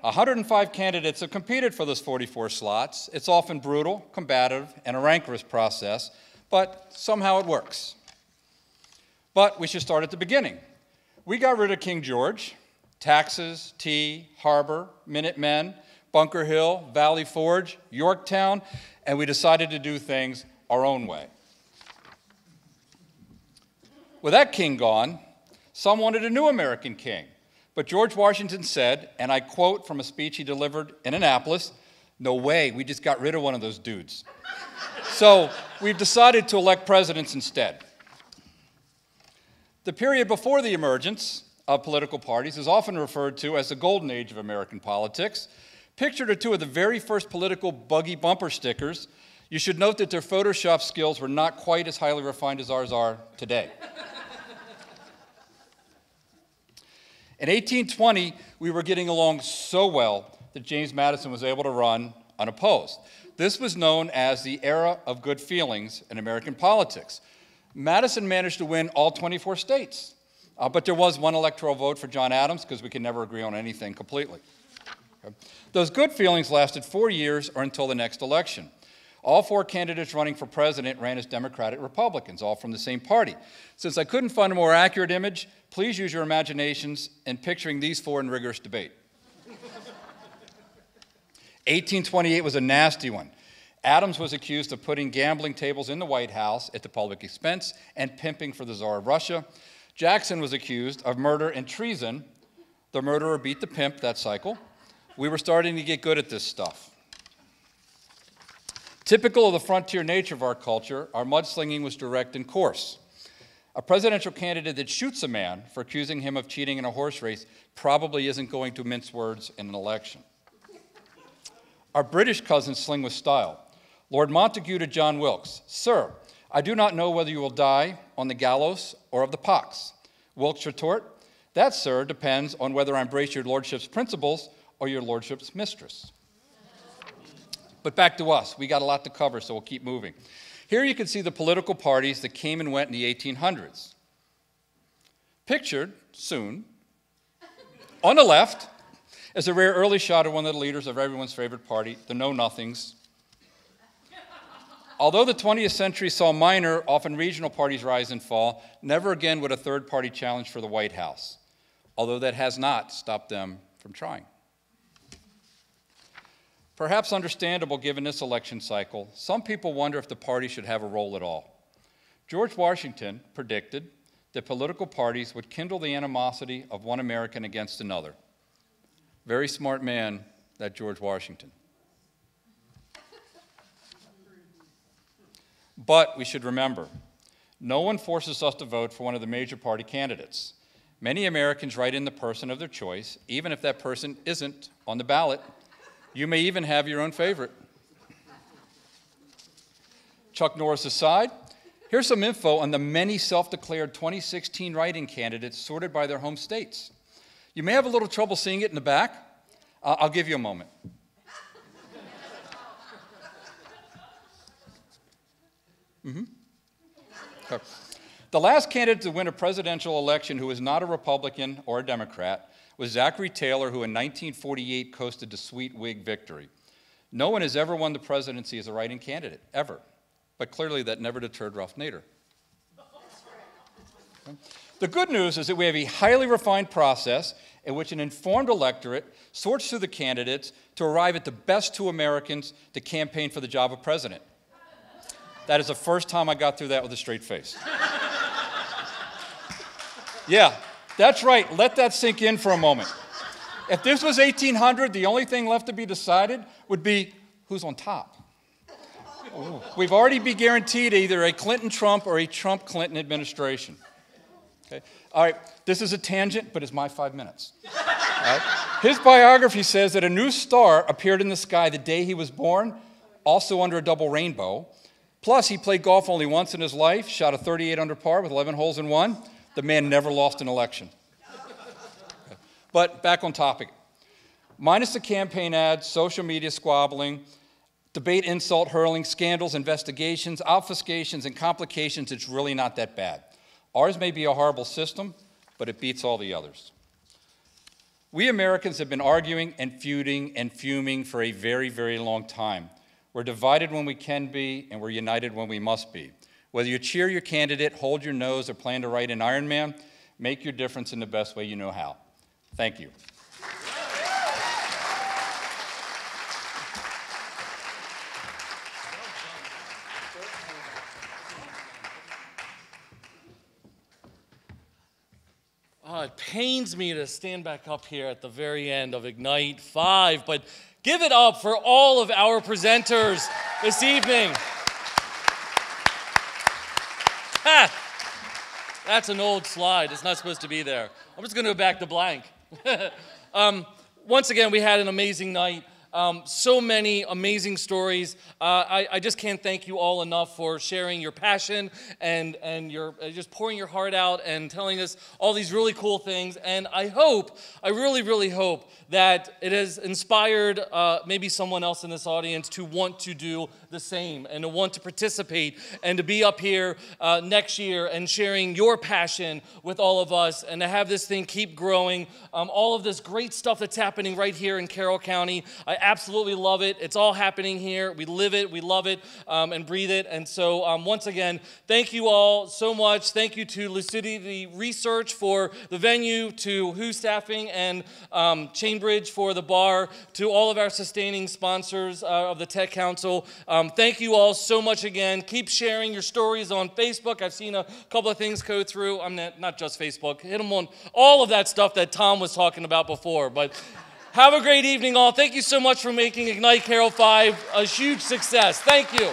105 candidates have competed for those 44 slots. It's often brutal, combative, and a rancorous process, but somehow it works. But we should start at the beginning. We got rid of King George, taxes, tea, harbor, Minutemen, Bunker Hill, Valley Forge, Yorktown, and we decided to do things our own way. With that king gone, some wanted a new American king. But George Washington said, and I quote from a speech he delivered in Annapolis, "No way, we just got rid of one of those dudes." So we've decided to elect presidents instead. The period before the emergence of political parties is often referred to as the golden age of American politics. Pictured are two of the very first political buggy bumper stickers. You should note that their Photoshop skills were not quite as highly refined as ours are today. In 1820, we were getting along so well that James Madison was able to run unopposed. This was known as the era of good feelings in American politics. Madison managed to win all 24 states, but there was one electoral vote for John Adams because we could never agree on anything completely. Okay. Those good feelings lasted 4 years or until the next election. All four candidates running for president ran as Democratic Republicans, all from the same party. Since I couldn't find a more accurate image, please use your imaginations in picturing these four in rigorous debate. 1828 was a nasty one. Adams was accused of putting gambling tables in the White House at the public expense and pimping for the Tsar of Russia. Jackson was accused of murder and treason. The murderer beat the pimp that cycle. We were starting to get good at this stuff. Typical of the frontier nature of our culture, our mudslinging was direct and coarse. A presidential candidate that shoots a man for accusing him of cheating in a horse race probably isn't going to mince words in an election. Our British cousins sling with style. Lord Montague to John Wilkes, "Sir, I do not know whether you will die on the gallows or of the pox." Wilkes retort, "That, sir, depends on whether I embrace your lordship's principles or your lordship's mistress." But back to us. We got a lot to cover, so we'll keep moving. Here you can see the political parties that came and went in the 1800s. Pictured, soon, on the left, is a rare early shot of one of the leaders of everyone's favorite party, the Know-Nothings. Although the 20th century saw minor, often regional parties rise and fall, never again would a third party challenge for the White House, although that has not stopped them from trying. Perhaps understandable given this election cycle, some people wonder if the party should have a role at all. George Washington predicted that political parties would kindle the animosity of one American against another. Very smart man, that George Washington. But we should remember, no one forces us to vote for one of the major party candidates. Many Americans write in the person of their choice, even if that person isn't on the ballot. You may even have your own favorite. Chuck Norris aside, here's some info on the many self-declared 2016 write-in candidates sorted by their home states. You may have a little trouble seeing it in the back. I'll give you a moment. Okay. The last candidate to win a presidential election who was not a Republican or a Democrat was Zachary Taylor, who in 1948 coasted to sweet Whig victory. No one has ever won the presidency as a write-in candidate, ever. But clearly that never deterred Ralph Nader. The good news is that we have a highly refined process, in which an informed electorate sorts through the candidates to arrive at the best two Americans to campaign for the job of president. That is the first time I got through that with a straight face. Yeah, that's right. Let that sink in for a moment. If this was 1800, the only thing left to be decided would be who's on top. We've already been guaranteed either a Clinton-Trump or a Trump-Clinton administration. Okay? All right, this is a tangent, but it's my 5 minutes. All right? His biography says that a new star appeared in the sky the day he was born, also under a double rainbow. Plus, he played golf only once in his life, shot a 38 under par with 11 holes in one. The man never lost an election. Okay. But back on topic. Minus the campaign ads, social media squabbling, debate, insult, hurling, scandals, investigations, obfuscations, and complications, it's really not that bad. Ours may be a horrible system, but it beats all the others. We Americans have been arguing and feuding and fuming for a very, very long time. We're divided when we can be, and we're united when we must be. Whether you cheer your candidate, hold your nose, or plan to write an Ironman, make your difference in the best way you know how. Thank you. It pains me to stand back up here at the very end of Ignite 5, but give it up for all of our presenters this evening. Ha! That's an old slide. It's not supposed to be there. I'm just going to go back to blank. Once again, we had an amazing night. So many amazing stories. I just can't thank you all enough for sharing your passion and your just pouring your heart out and telling us all these really cool things. And I really, really hope that it has inspired maybe someone else in this audience to want to do the same and to want to participate and to be up here next year and sharing your passion with all of us and to have this thing keep growing. All of this great stuff that's happening right here in Carroll County. I absolutely love it. It's all happening here. We live it, we love it, and breathe it. And so once again, thank you all so much. Thank you to Lucidity Research for the venue, to Who Staffing and Chainbridge for the bar, to all of our sustaining sponsors of the Tech Council. Thank you all so much again. Keep sharing your stories on Facebook. I've seen a couple of things go through. I'm not just Facebook. Hit them on all of that stuff that Tom was talking about before. But have a great evening, all. Thank you so much for making Ignite Carroll 5 a huge success. Thank you.